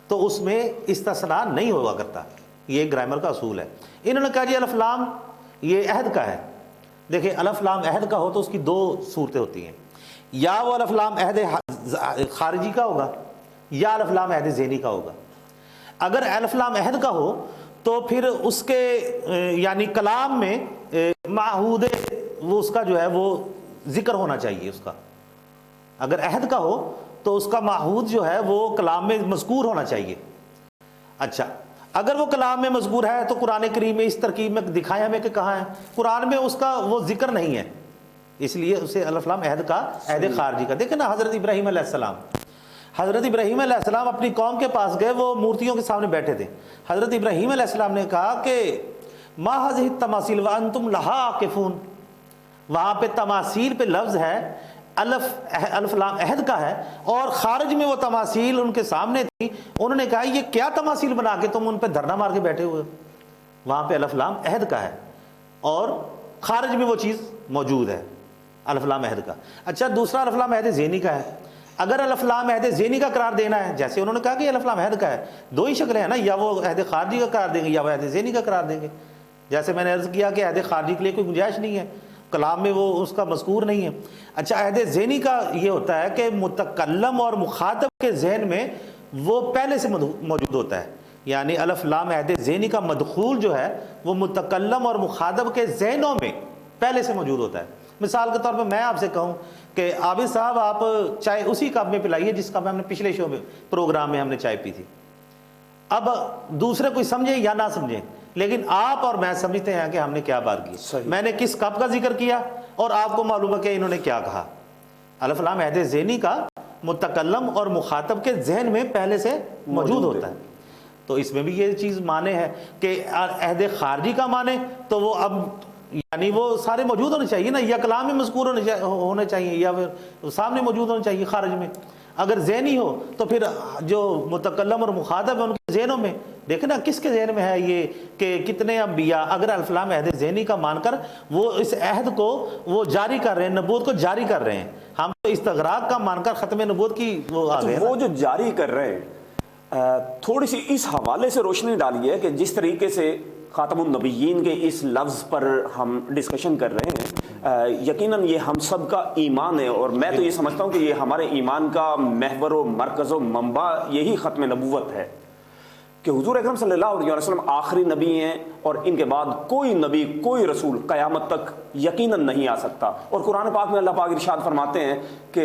تو اس میں استثناء نہیں ہوا کرتا۔ یہ گرامر کا اصول ہے۔ انہوں نے کہا جی الف لام یہ عہد کا ہے۔ دیکھیں الف لام عہد کا ہو تو اس کی 2 صورتیں ہوتی ہیں، یا وہ الف لام عہد خارجی کا ہوگا یا الف لام عہد ذہنی کا ہوگا۔ اگر الف لام عہد کا ہو تو پھر اس کے یعنی کلام میں معہود وہ اس کا جو ہے وہ ذکر ہونا چاہیے اس کا۔ اگر عہد کا ہو تو اس کا معہود جو ہے وہ کلام میں مذکور ہونا چاہیے۔ اچھا، اگر وہ کلام میں مذکور ہے تو قرآن کریم میں اس ترکیب میں دکھائیں ہمیں کہ کہاں ہے؟ قرآن میں اس کا وہ ذکر نہیں ہے، اس لیے اسے الف لام عہد کا، عہد خارجی کا۔ دیکھیں نا حضرت ابراہیم علیہ السلام، حضرت ابراہیم علیہ السلام اپنی قوم کے پاس گئے، وہ مورتیوں کے سامنے بیٹھے تھے۔ حضرت ابراہیم علیہ السلام نے کہا کہ ما هذه التماثيل وانتم لها عاکفون۔ وہاں پہ تماثیل پہ لفظ ہے، الف لام عہد کا ہے، اور خارج میں وہ تماثیل ان کے سامنے تھی۔ انہوں نے کہا یہ کیا تماثیل بنا کے تم ان پہ دھرنا مار کے بیٹھے ہوئے؟ وہاں پہ الف لام عہد کا ہے اور خارج میں وہ چیز موجود ہے، الف لام عہد کا۔ اچھا، دوسرا الف لام عہد ذہنی کا ہے۔ اگر الف لام عہد ذہنی کا قرار دینا ہے، جیسے انہوں نے کہا کہ الف لام عہد کا ہے، 2 ہی شکلیں ہیں نا، یا وہ عہد خارجی کا قرار دیں گے یا وہ عہد ذہنی کا قرار دیں گے۔ جیسے میں نے عرض کیا کہ عہد خارجی کے لیے کوئی گنجائش نہیں ہے، کلام میں وہ اس کا مذکور نہیں ہے۔ اچھا، عہد ذہنی کا یہ ہوتا ہے کہ متکلم اور مخاطب کے ذہن میں وہ پہلے سے موجود ہوتا ہے، یعنی الف لام عہد ذہنی کا مدخول جو ہے وہ متکلم اور مخاطب کے ذہنوں میں پہلے سے موجود ہوتا ہے۔ مثال کے طور پہ میں آپ سے کہوں کہ عابد صاحب آپ چائے اسی کپ میں پلائیے جس کپ میں ہم نے پچھلے شو میں پروگرام میں ہم نے چائے پی تھی۔ اب دوسرے کوئی سمجھے یا نہ سمجھے، لیکن آپ اور میں سمجھتے ہیں کہ ہم نے کیا بات کی، میں نے کس کپ کا ذکر کیا اور آپ کو معلوم ہے کہ انہوں نے کیا کہا۔ الف لام عہد ذہنی کا متکلم اور مخاطب کے ذہن میں پہلے سے موجود ہوتا ہے۔ تو اس میں بھی یہ چیز مانے ہے کہ عہد خارجی کا مانے تو وہ اب یعنی وہ سارے موجود ہونے چاہیے نا، یا کلام میں مذکور ہونے چاہیے یا پھر سامنے موجود ہونے چاہیے خارج میں۔ اگر ذہنی ہو تو پھر جو متکلم اور مخاطب ہے ان کے ذہنوں میں، دیکھیں نا کس کے ذہن میں ہے یہ کہ کتنے انبیاء اگر الف لام عہد ذہنی کا مان کر وہ اس عہد کو وہ جاری کر رہے ہیں، نبوت کو جاری کر رہے ہیں، ہم تو استغراق کا مان کر ختم نبوت کی وہ آ گئے۔ وہ جو جاری کر رہے ہیں، تھوڑی سی اس حوالے سے روشنی ڈالی ہے کہ جس طریقے سے خاتم النبیین کے اس لفظ پر ہم ڈسکشن کر رہے ہیں، یقیناً یہ ہم سب کا ایمان ہے، اور میں تو یہ سمجھتا ہوں کہ یہ ہمارے ایمان کا محور و مرکز و منبع یہی ختم نبوت ہے کہ حضور اکرم صلی اللہ علیہ وسلم آخری نبی ہیں، اور ان کے بعد کوئی نبی کوئی رسول قیامت تک یقیناً نہیں آ سکتا۔ اور قرآن پاک میں اللہ پاک ارشاد فرماتے ہیں کہ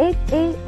8A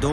2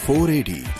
480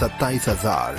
27,000,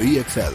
VXL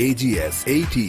AGS 80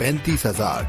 35,000,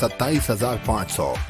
27,500,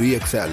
VXL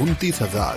29,000,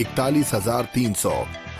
41,300,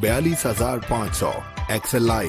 42,500, XLI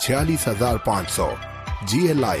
46,500, GLI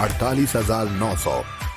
48,900,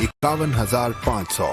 51,500।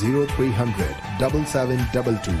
0300 7722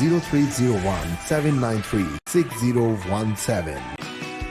0301 793 6017।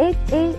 HA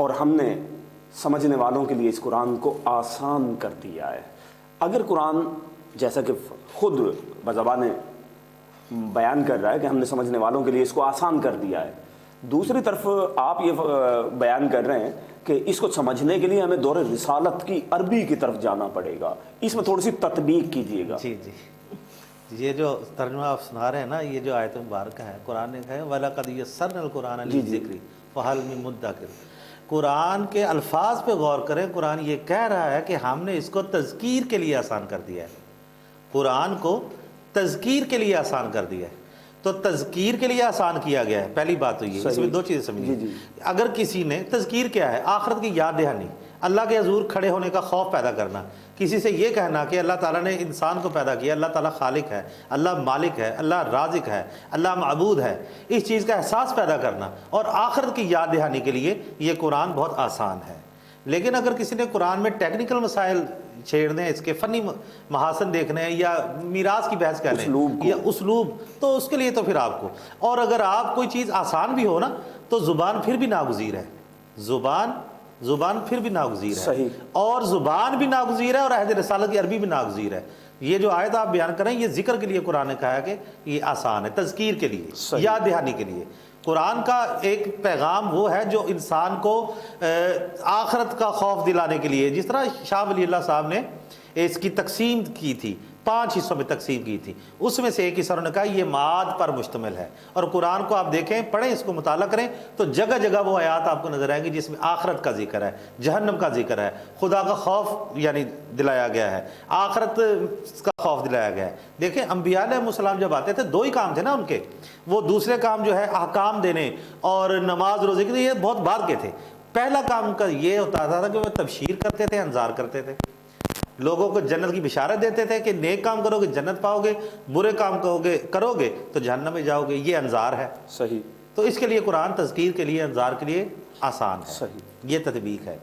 اور ہم نے سمجھنے والوں کے لیے اس قرآن کو آسان کر دیا ہے. اگر قرآن جیسا کہ خود بزبان بیان کر رہا ہے کہ ہم نے سمجھنے والوں کے لیے اس کو آسان کر دیا ہے، دوسری طرف آپ یہ بیان کر رہے ہیں کہ اس کو سمجھنے کے لیے ہمیں دور رسالت کی عربی کی طرف جانا پڑے گا. اس میں تھوڑی سی تطبیق کیجیے گا. جی جی، یہ جو ترجمہ آپ سنا رہے ہیں نا، یہ جو آیت مبارکہ ہے، قرآن نے کہا ہے وَلَقَدْ يَسَّرْنَا الْقُرْآنَ لِلذِّكْرِ فَهَلْ مِن مُدَّكِرٍ. قرآن کے الفاظ پہ غور کریں. قرآن یہ کہہ رہا ہے کہ ہم نے اس کو تذکیر کے لیے آسان کر دیا ہے. قرآن کو تذکیر کے لیے آسان کر دیا ہے. تو تذکیر کے لیے آسان کیا گیا ہے. پہلی بات تو یہ، اس میں دو چیزیں سمجھیے. اگر کسی نے تذکیر کیا ہے، آخرت کی یاد دہانی، اللہ کے حضور کھڑے ہونے کا خوف پیدا کرنا، کسی سے یہ کہنا کہ اللہ تعالیٰ نے انسان کو پیدا کیا، اللہ تعالیٰ خالق ہے، اللہ مالک ہے، اللہ رازق ہے، اللہ معبود ہے، اس چیز کا احساس پیدا کرنا اور آخرت کی یاد دہانی کے لیے یہ قرآن بہت آسان ہے. لیکن اگر کسی نے قرآن میں ٹیکنیکل مسائل چھیڑنے، اس کے فنی محاسن دیکھنے ہیں یا میراث کی بحث کرنے یا اسلوب، تو اس کے لیے تو پھر آپ کو، اور اگر آپ کوئی چیز آسان بھی ہو نا تو زبان پھر بھی ناگزیر ہے. زبان پھر بھی ناگزیر ہے، اور زبان بھی ناگزیر ہے اور عہد رسالت کی عربی بھی ناگزیر ہے. یہ جو آیت آپ بیان کریں یہ ذکر کے لیے قرآن نے کہا ہے کہ یہ آسان ہے، تذکیر کے لیے، یاد دہانی کے لیے. قرآن کا ایک پیغام وہ ہے جو انسان کو آخرت کا خوف دلانے کے لیے، جس طرح شاہ ولی اللہ صاحب نے اس کی تقسیم کی تھی، 5 حصوں میں تقسیم کی تھی، اس میں سے ایک حصہ انہوں نے کہا یہ معاد پر مشتمل ہے. اور قرآن کو آپ دیکھیں، پڑھیں، اس کو مطالعہ کریں تو جگہ جگہ وہ آیات آپ کو نظر آئیں گی جس میں آخرت کا ذکر ہے، جہنم کا ذکر ہے، خدا کا خوف یعنی دلایا گیا ہے، آخرت کا خوف دلایا گیا ہے. دیکھیں انبیاء علیہ السلام جب آتے تھے 2 ہی کام تھے نا ان کے. وہ دوسرے کام جو ہے احکام دینے اور نماز روزے کے، یہ بہت بعد کے تھے. پہلا کام ان کا یہ ہوتا تھا کہ وہ تبشیر کرتے تھے، انذار کرتے تھے، لوگوں کو جنت کی بشارت دیتے تھے کہ نیک کام کرو گے جنت پاؤ گے، برے کام کرو گے تو جہنم میں جاؤ گے. یہ انذار ہے. صحیح. تو اس کے لیے قرآن تذکیر کے لیے، انذار کے لیے آسان ہے. صحیح. یہ تطبیق ہے.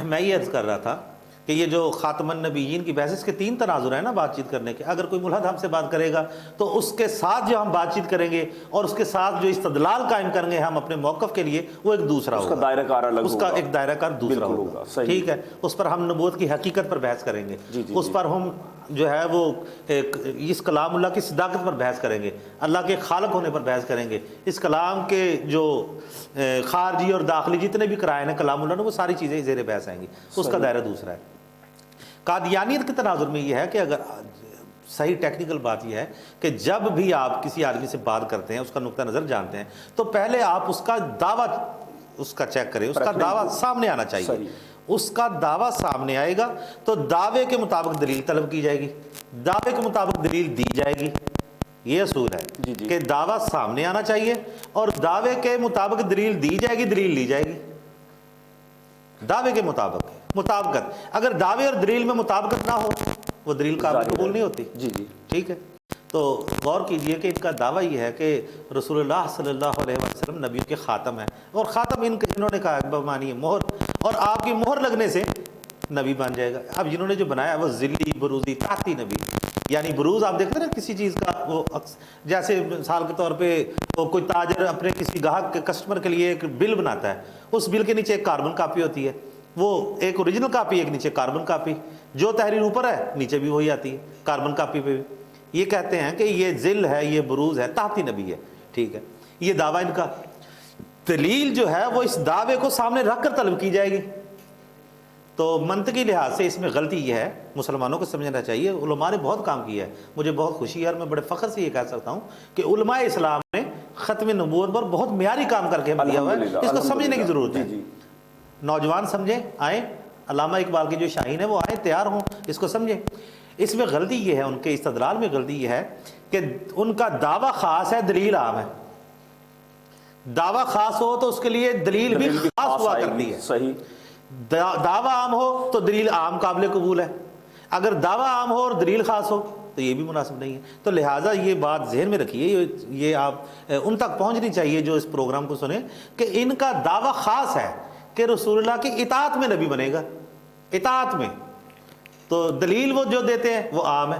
میں یہ عرض کر رہا تھا کہ یہ جو خاتم النبیین کی بحث، اس کے 3 تناظر ہیں نا بات چیت کرنے کے. اگر کوئی ملحد ہم سے بات کرے گا تو اس کے ساتھ جو ہم بات چیت کریں گے اور اس کے ساتھ جو استدلال قائم کریں گے ہم اپنے موقف کے لیے، وہ ایک دوسرا ہوگا. اس کا دائرہ کار الگ ہوگا، اس کا ایک دائرہ کار دوسرا ہوگا. ٹھیک ہے. اس پر ہم نبوت کی حقیقت پر بحث کریں گے. اس پر ہم جو ہے وہ اس کلام اللہ کی صداقت پر بحث کریں گے، اللہ کے خالق ہونے پر بحث کریں گے. اس کلام کے جو خارجی اور داخلی جتنے بھی قرائن ہیں کلام اللہ نے، وہ ساری چیزیں زیر بحث آئیں گی. اس کا دائرہ دوسرا ہے. قادیانیت کے تناظر میں یہ ہے کہ اگر صحیح ٹیکنیکل بات یہ ہے کہ جب بھی آپ کسی آدمی سے بات کرتے ہیں، اس کا نقطہ نظر جانتے ہیں، تو پہلے آپ اس کا دعویٰ اس کا چیک کریں. اس کا دعویٰ سامنے آنا چاہیے. اس کا دعویٰ سامنے آئے گا تو دعوے کے مطابق دلیل طلب کی جائے گی، دعوے کے مطابق دلیل دی جائے گی. یہ اصول ہے کہ دعویٰ سامنے آنا چاہیے اور دعوے کے مطابق دلیل دی جائے گی، دلیل لی جائے گی. دعوے کے مطابق مطابقت، اگر دعوے اور دلیل میں مطابقت نہ ہو وہ دلیل قبول نہیں ہوتی. ٹھیک ہے. تو غور کیجئے کہ ان کا دعویٰ یہ ہے کہ رسول اللہ صلی اللہ علیہ وسلم نبی کے خاتم ہیں، اور خاتم انہوں نے کہا بمانی مہر، اور آپ کی مہر لگنے سے نبی بن جائے گا. اب جنہوں نے جو بنایا وہ ذلی، بروزی، تحتی نبی، یعنی بروز آپ دیکھتے ہیں نا کسی چیز کا، وہ جیسے مثال کے طور پہ وہ کوئی تاجر اپنے کسی گاہک کے کسٹمر کے لیے ایک بل بناتا ہے، اس بل کے نیچے ایک کاربن کاپی ہوتی ہے، وہ ایک اوریجنل کاپی، ایک نیچے کاربن کاپی، جو تحریر اوپر ہے نیچے بھی وہی آتی ہے کاربن کاپی پہ بھی. یہ کہتے ہیں کہ یہ ذل ہے، یہ بروز ہے، تحتی نبی ہے. ٹھیک ہے. یہ دعویٰ ان کا. دلیل جو ہے وہ اس دعوے کو سامنے رکھ کر طلب کی جائے گی. تو منطقی لحاظ سے اس میں غلطی یہ ہے، مسلمانوں کو سمجھنا چاہیے. علماء نے بہت کام کیا ہے، مجھے بہت خوشی ہے اور میں بڑے فخر سے یہ کہہ سکتا ہوں کہ علماء اسلام نے ختم نبوت پر بہت معیاری کام کر کے دیا ہوا ہے. اس کو سمجھنے کی ضرورت ہے. نوجوان سمجھیں، آئیں. علامہ اقبال کے جو شاہین ہیں وہ آئیں، تیار ہوں، اس کو سمجھیں. اس میں غلطی یہ ہے، ان کے استدلال میں غلطی یہ ہے کہ ان کا دعویٰ خاص ہے، دلیل عام ہے. دعویٰ خاص ہو تو اس کے لیے دلیل بھی خاص ہوا کرتی ہے. صحیح. دعویٰ عام ہو تو دلیل عام قابل قبول ہے. اگر دعویٰ عام ہو اور دلیل خاص ہو تو یہ بھی مناسب نہیں ہے. تو لہٰذا یہ بات ذہن میں رکھیے، یہ آپ ان تک پہنچنی چاہیے جو اس پروگرام کو سنیں، کہ ان کا دعویٰ خاص ہے کہ رسول اللہ کی اطاعت میں نبی بنے گا. اطاعت میں تو دلیل وہ جو دیتے ہیں وہ عام ہے.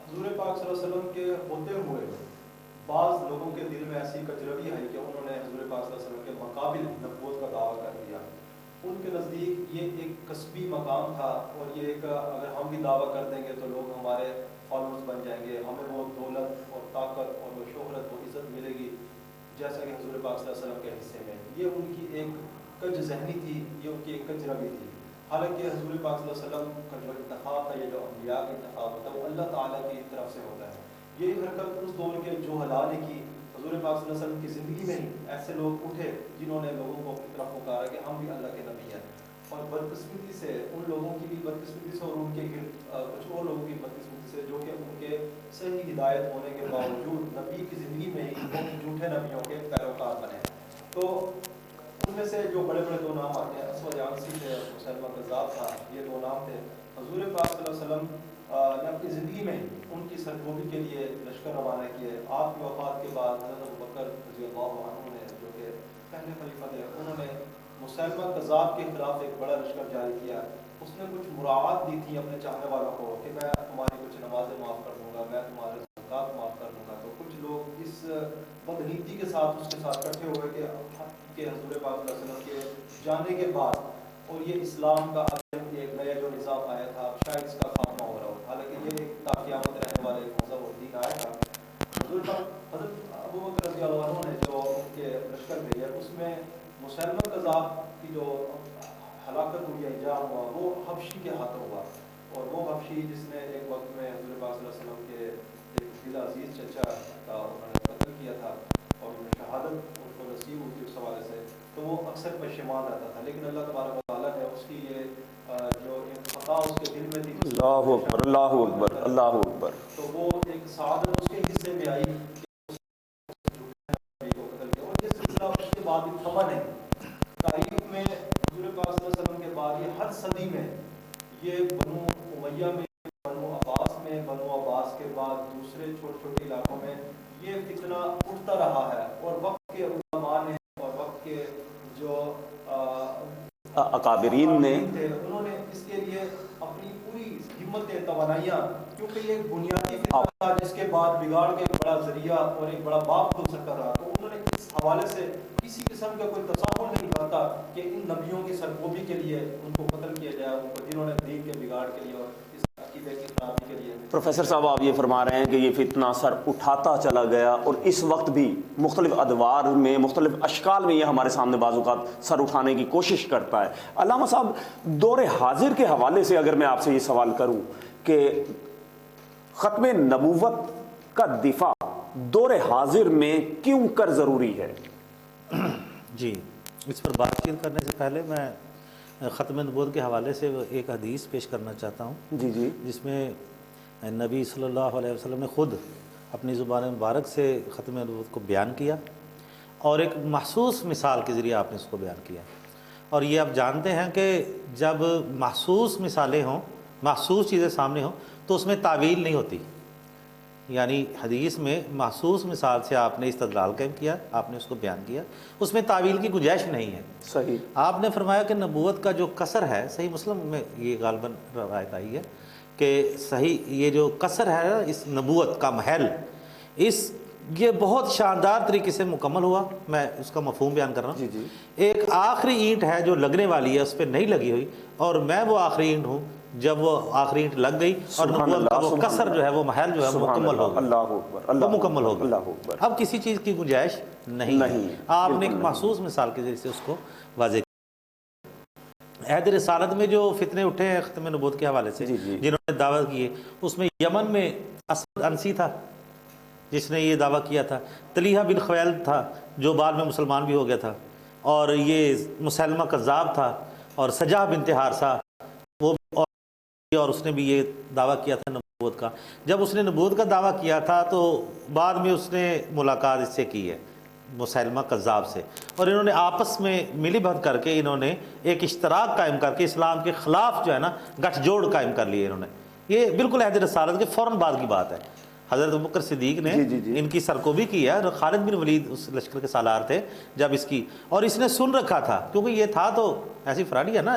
حضور پاک صلی اللہ علیہ وسلم کے ہوتے ہوئے بعض لوگوں کے دل میں ایسی کجروی ہے کہ انہوں نے حضور پاک صلی اللہ علیہ وسلم کے مقابل نبوت کا دعویٰ کر دیا. ان کے نزدیک یہ ایک کسبی مقام تھا، اور یہ ایک اگر ہم بھی دعویٰ کر دیں گے تو لوگ ہمارے فالوورز بن جائیں گے، ہمیں وہ دولت اور طاقت اور وہ شہرت و عزت ملے گی جیسا کہ حضور پاک صلی اللہ علیہ وسلم کے حصے میں. یہ ان کی ایک کج ذہنی تھی، یہ ان کی ایک کج روی تھی. حالانکہ حضور پاک صلی اللہ علیہ وسلم کا جو انتخاب تھا، یہ جو انبیاء کا انتخاب ہوتا ہے، وہ اللہ تعالیٰ کی طرف سے ہوتا ہے. یہ حرکت اس دور کے جو حلال نے کی. حضور پاک صلی اللہ علیہ وسلم کی زندگی میں ہی ایسے لوگ اٹھے جنہوں نے لوگوں کو اپنی طرف پکارا کہ ہم بھی اللہ کے نبی ہیں. اور بدقسمتی سے ان لوگوں کی بھی بدقسمتی سے اور ان کے کچھ اور لوگوں کی بدقسمتی سے جو کہ ان کے صحیح ہدایت ہونے کے باوجود نبی کی زندگی میں ہی جھوٹے نبیوں کے پیروکار بنے. تو ان میں سے جو بڑے بڑے دو نام آتے ہیں، اسود عنسی تھے، مسیلمہ کذاب تھا، یہ دو نام تھے. حضور پاک صلی اللہ علیہ وسلم نے اپنی زندگی میں ان کی سرکوبی کے لیے لشکر روانہ کیے. آپ کی وفات کے بعد حضرت ابوبکر رضی اللہ عنہ نے، جو کہ پہلے خلیفہ تھے، انہوں نے مسیلمہ کذاب کے خلاف ایک بڑا لشکر جاری کیا. اس نے کچھ مراعات دی تھی اپنے چاہنے والوں کو کہ میں تمہاری کچھ نمازیں معاف کر دوں گا، میں تمہارے زکوٰۃ معاف کر دوں گا. تو کچھ لوگ اس بدنیتی کے ساتھ اس کے ساتھ اکٹھے ہوئے کہ حضور پاک صلی اللہ علیہ وسلم کے جانے کے بعد اور یہ اسلام کا ایک نیا جو نظام آیا تھا، شاید اس کا خاتمہ ہو رہا ہو. حالانکہ یہ ایک تا قیامت رہنے والے مذہب اور دین آیا تھا. حضرت ابوبکر رضی اللہ عنہ نے جو ان کے لشکر بھیجا، اس میں مسیلمہ کذاب کی جو ہلاکت ہوئی، انجام ہوا، وہ حبشی کے ہاتھوں ہوا. اور وہ حبشی جس نے ایک وقت میں حضور پاک صلی اللہ علیہ وسلم کے ایک دل عزیز چچا کا انہوں نے قتل کیا تھا اور انہیں شہادت ان کو نصیب ہوئی اس حوالے سے، تو وہ اکثر پشیمان رہتا تھا. لیکن اللہ تبارک و تعالیٰ نے اس کی یہ جو خطا اس کے دل میں تھی، اللہ اکبر اللہ اکبر اللہ اکبر، تو وہ ایک سعادت اس کے حصے میں آئی کو قتل کیا. اور یہ سلسلہ اس کے بعد بھی تھما نہیں. تاریخ میں حضور پاک صلی اللہ علیہ وسلم کے بعد یہ ہر صدی میں یہ بنو امیہ میں، بنو عباس میں، بنو عباس کے بعد دوسرے چھوٹے چھوٹے علاقوں میں یہ فتنہ اٹھتا رہا ہے. اور وقت کے علماء نے اور وقت کے جو اکابرین نے انہوں نے اس کے لیے اپنی پوری ہمت توانائیاں، کیونکہ یہ بنیادی فتنہ تھا جس کے بعد بگاڑ کا ایک بڑا ذریعہ اور ایک بڑا باپ کھل سکتا رہا. تو انہوں نے اس حوالے سے کسی قسم کا کوئی تصور نہیں کرتا کہ ان نبیوں کی سرکوبی کے لیے ان کو قتل کیا جائے، ان کو جنہوں نے دین کے بگاڑ کے لیے اور اس عقیدے کی خرابی کے لیے. پروفیسر صاحب آپ یہ فرما رہے ہیں کہ یہ فتنہ سر اٹھاتا چلا گیا، اور اس وقت بھی مختلف ادوار میں، مختلف اشکال میں یہ ہمارے سامنے بعض اوقات سر اٹھانے کی کوشش کرتا ہے. علامہ صاحب، دور حاضر کے حوالے سے اگر میں آپ سے یہ سوال کروں کہ ختم نبوت کا دفاع دور حاضر میں کیوں کر ضروری ہے؟ جی، اس پر بات چیت کرنے سے پہلے میں ختم نبوت کے حوالے سے ایک حدیث پیش کرنا چاہتا ہوں. جی جی. جس میں نبی صلی اللہ علیہ وسلم نے خود اپنی زبان مبارک سے ختم نبوت کو بیان کیا، اور ایک محسوس مثال کے ذریعے آپ نے اس کو بیان کیا. اور یہ آپ جانتے ہیں کہ جب محسوس مثالیں ہوں، محسوس چیزیں سامنے ہوں، تو اس میں تعویل نہیں ہوتی. یعنی حدیث میں محسوس مثال سے آپ نے استدلال قائم کیا، آپ نے اس کو بیان کیا، اس میں تعویل کی گنجائش نہیں ہے. صحیح. آپ نے فرمایا کہ نبوت کا جو قصر ہے، صحیح مسلم میں یہ غالباً روایت آئی ہے کہ صحیح یہ جو قصر ہے اس نبوت کا محل، یہ بہت شاندار طریقے سے مکمل ہوا. میں اس کا مفہوم بیان کر رہا ہوں. جی جی. ایک آخری اینٹ ہے جو لگنے والی ہے، اس پہ نہیں لگی ہوئی، اور میں وہ آخری اینٹ ہوں. جب وہ آخری اینٹ لگ گئی اور نبوت کا وہ قصر جو ہے، وہ محل جو ہے مکمل ہو گیا، وہ مکمل ہو گیا. اب کسی چیز کی گنجائش نہیں ہے. آپ نے ایک محسوس مثال کے ذریعے سے اس کو واضح کیا. عہد رسالت میں جو فتنے اٹھے ہیں ختم نبوت کے حوالے سے، جنہوں نے دعوت کی ہے، اس میں یمن میں اسود عنسی تھا جس نے یہ دعویٰ کیا تھا. طلیحہ بن خویلد تھا جو بعد میں مسلمان بھی ہو گیا تھا، اور یہ مسیلمہ کذاب تھا، اور سجا بنت حارثہ وہ اور اس نے بھی یہ دعویٰ کیا تھا نبوت کا. جب اس نے نبوت کا دعویٰ کیا تھا تو بعد میں اس نے ملاقات اس سے کی ہے، مسیلمہ کذاب سے، اور انہوں نے آپس میں ملی بھگت کر کے انہوں نے ایک اشتراک قائم کر کے اسلام کے خلاف جو ہے نا گٹھ جوڑ قائم کر لیے انہوں نے. یہ بالکل عہد رسالت کے فوراً بعد کی بات ہے. حضرت ابوبکر صدیق نے ان کی سرکوبی کی ہے، اور خالد بن ولید اس لشکر کے سالار تھے جب اس کی، اور اس نے سن رکھا تھا کیونکہ یہ تھا تو ایسی فراڈی ہے نا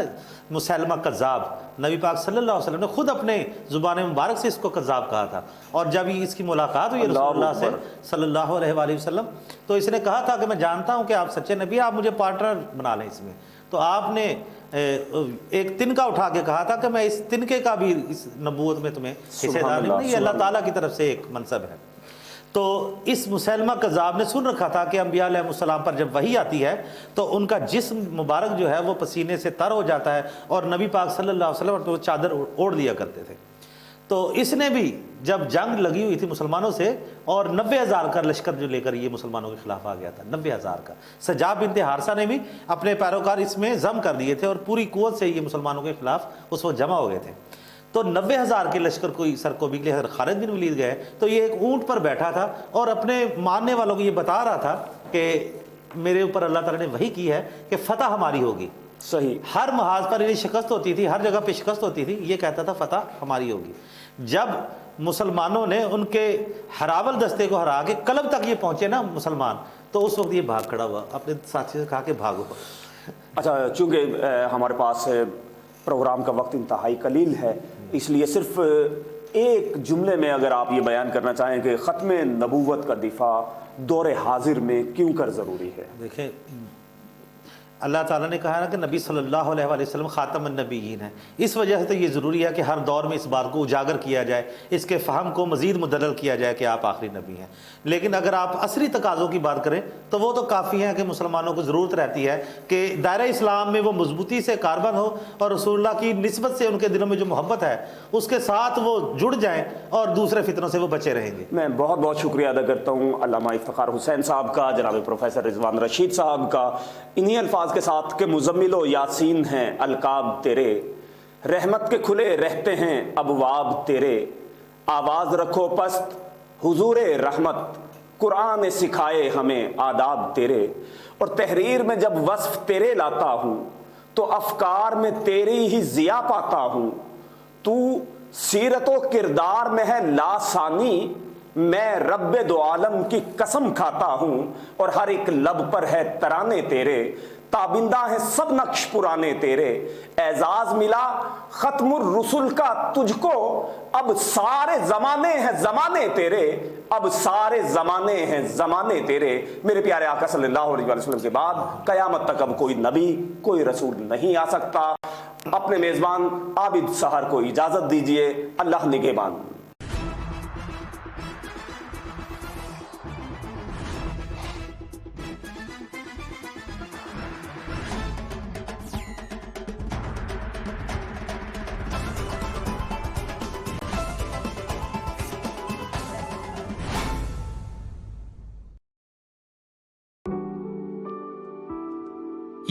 مسیلمہ کذاب، نبی پاک صلی اللہ علیہ وسلم نے خود اپنے زبان مبارک سے اس کو کذاب کہا تھا، اور جب اس کی ملاقات ہوئی رسول اللہ سے صلی اللہ علیہ وآلہ وسلم تو اس نے کہا تھا کہ میں جانتا ہوں کہ آپ سچے نبی، آپ مجھے پارٹنر بنا لیں اس میں، تو آپ نے ایک تنکا اٹھا کے کہا تھا کہ میں اس تنکے کا بھی اس نبوت میں تمہیں حصے دار نہیں، یہ اللہ تعالیٰ کی طرف سے ایک منصب ہے۔ تو اس مسیلمہ کذاب نے سن رکھا تھا کہ انبیاء علیہ السلام پر جب وحی آتی ہے تو ان کا جسم مبارک جو ہے وہ پسینے سے تر ہو جاتا ہے، اور نبی پاک صلی اللہ علیہ وسلم تو چادر اوڑھ لیا کرتے تھے۔ تو اس نے بھی جب جنگ لگی ہوئی تھی مسلمانوں سے، اور 90,000 کا لشکر جو لے کر یہ مسلمانوں کے خلاف آ گیا تھا، 90,000 کا، سجاب بنت حارثہ نے بھی اپنے پیروکار اس میں ضم کر دیے تھے، اور پوری قوت سے یہ مسلمانوں کے خلاف اس وقت جمع ہو گئے تھے۔ تو 90,000 کے لشکر کوئی سرکوبی کے لیے خالد بن ولید گئے، تو یہ ایک اونٹ پر بیٹھا تھا اور اپنے ماننے والوں کو یہ بتا رہا تھا کہ میرے اوپر اللہ تعالیٰ نے وحی کی ہے کہ فتح ہماری ہوگی۔ صحیح، ہر محاذ پر انہیں شکست ہوتی تھی، ہر جگہ پہ شکست ہوتی تھی، یہ کہتا تھا فتح ہماری ہوگی۔ جب مسلمانوں نے ان کے ہراول دستے کو ہرا کے قلب تک یہ پہنچے نا مسلمان، تو اس وقت یہ بھاگ کھڑا ہوا، اپنے ساتھی سے کہا کہ بھاگو۔ اچھا، چونکہ ہمارے پاس پروگرام کا وقت انتہائی قلیل ہے، اس لیے صرف ایک جملے میں اگر آپ یہ بیان کرنا چاہیں کہ ختم نبوت کا دفاع دور حاضر میں کیوں کر ضروری ہے؟ دیکھیں، اللہ تعالیٰ نے کہا نا کہ نبی صلی اللہ علیہ وآلہ وسلم خاتم النبیین ہیں، اس وجہ سے تو یہ ضروری ہے کہ ہر دور میں اس بات کو اجاگر کیا جائے، اس کے فہم کو مزید مدلل کیا جائے کہ آپ آخری نبی ہیں۔ لیکن اگر آپ عصری تقاضوں کی بات کریں تو وہ تو کافی ہیں کہ مسلمانوں کو ضرورت رہتی ہے کہ دائرہ اسلام میں وہ مضبوطی سے کاربن ہو، اور رسول اللہ کی نسبت سے ان کے دلوں میں جو محبت ہے اس کے ساتھ وہ جڑ جائیں، اور دوسرے فتنوں سے وہ بچے رہیں گے۔ میں بہت بہت شکریہ ادا کرتا ہوں علامہ افتخار حسین صاحب کا، جناب پروفیسر رضوان رشید صاحب کا، انہی الفاظ کے ساتھ کہ مزمل و یاسین ہیں القاب تیرے، رحمت کے کھلے رہتے ہیں ابواب تیرے، آواز رکھو پست حضور رحمت، قرآن سکھائے ہمیں آداب تیرے، اور تحریر میں جب وصف تیرے لاتا ہوں تو افکار میں تیری ہی ضیا پاتا ہوں، تو سیرت و کردار میں ہے لاسانی، میں رب دو عالم کی قسم کھاتا ہوں، اور ہر ایک لب پر ہے ترانے تیرے، تابندہ ہیں سب نقش پرانے تیرے، اعزاز ملا ختم الرسل کا تجھ کو، اب سارے زمانے ہیں زمانے تیرے، اب سارے زمانے ہیں زمانے تیرے۔ میرے پیارے آقا صلی اللہ علیہ وسلم کے بعد قیامت تک اب کوئی نبی کوئی رسول نہیں آ سکتا۔ اپنے میزبان عابد سحر کو اجازت دیجیے، اللہ نگہبان۔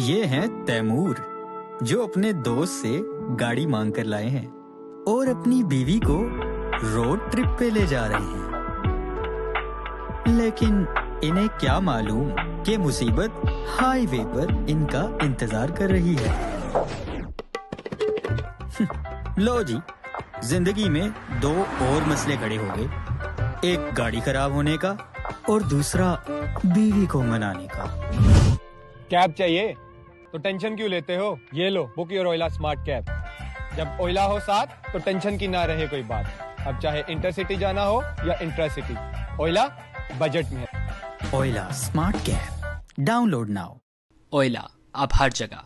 یہ ہیں تیمور، جو اپنے دوست سے گاڑی مانگ کر لائے ہیں اور اپنی بیوی کو روڈ ٹرپ پہ لے جا رہے ہیں، لیکن انہیں کیا معلوم کہ مصیبت ہائی وے پر ان کا انتظار کر رہی ہے۔ لو جی، زندگی میں دو اور مسئلے کھڑے ہو گئے، ایک گاڑی خراب ہونے کا اور دوسرا بیوی کو منانے کا۔ کیب چاہیے تو ٹینشن کیوں لیتے ہو؟ یہ لو، بک یور اولا اسمارٹ کیب، جب اولا ہو ساتھ تو ٹینشن کی نہ رہے کوئی بات، اب چاہے انٹر سٹی جانا ہو یا انٹرا سٹی، اولا بجٹ میں ہے۔ Ola smart cab download now. Ola اب ہر جگہ۔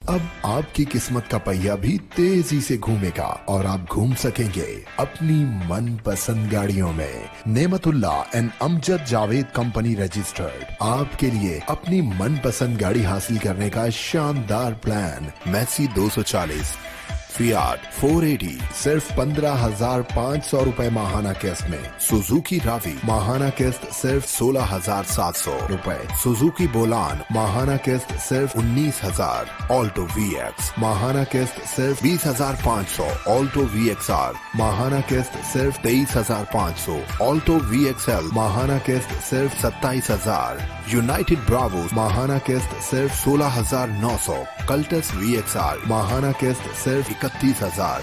اب آپ کی قسمت کا پہیہ بھی تیزی سے گھومے گا اور آپ گھوم سکیں گے اپنی من پسند گاڑیوں میں۔ Nemat Ullah and Amjad Javed company registered آپ کے لیے اپنی من پسند گاڑی حاصل کرنے کا شاندار پلان۔ میسی 240 فیاٹ 480 صرف 15,500 روپے ماہانہ قسط میں، سوزوکی راوی ماہانہ قسط صرف 16,700 روپے، سوزوکی بولان ماہانہ قسط صرف 19,000، آلٹو وی ایکس ماہانہ قسط صرف 20,500، آلٹو وی ایکس آر ماہانہ قسط صرف 23,500، آلٹو وی ایکس ایل ماہانہ قسط صرف 27,000، یونائٹڈ براوو ماہانہ قسط صرف 16,900، کلٹس وی ایکس آر ماہانہ قسط صرف 31,000।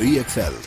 VXL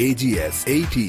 AGS 80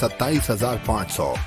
27,500।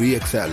VXL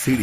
CD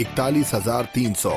41,300।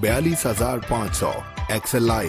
42,500। XLI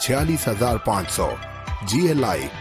46,500। GLI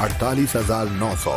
48,900।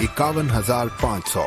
51,500।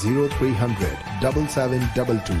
0300 7722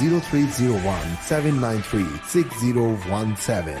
0301 793 6017।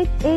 XA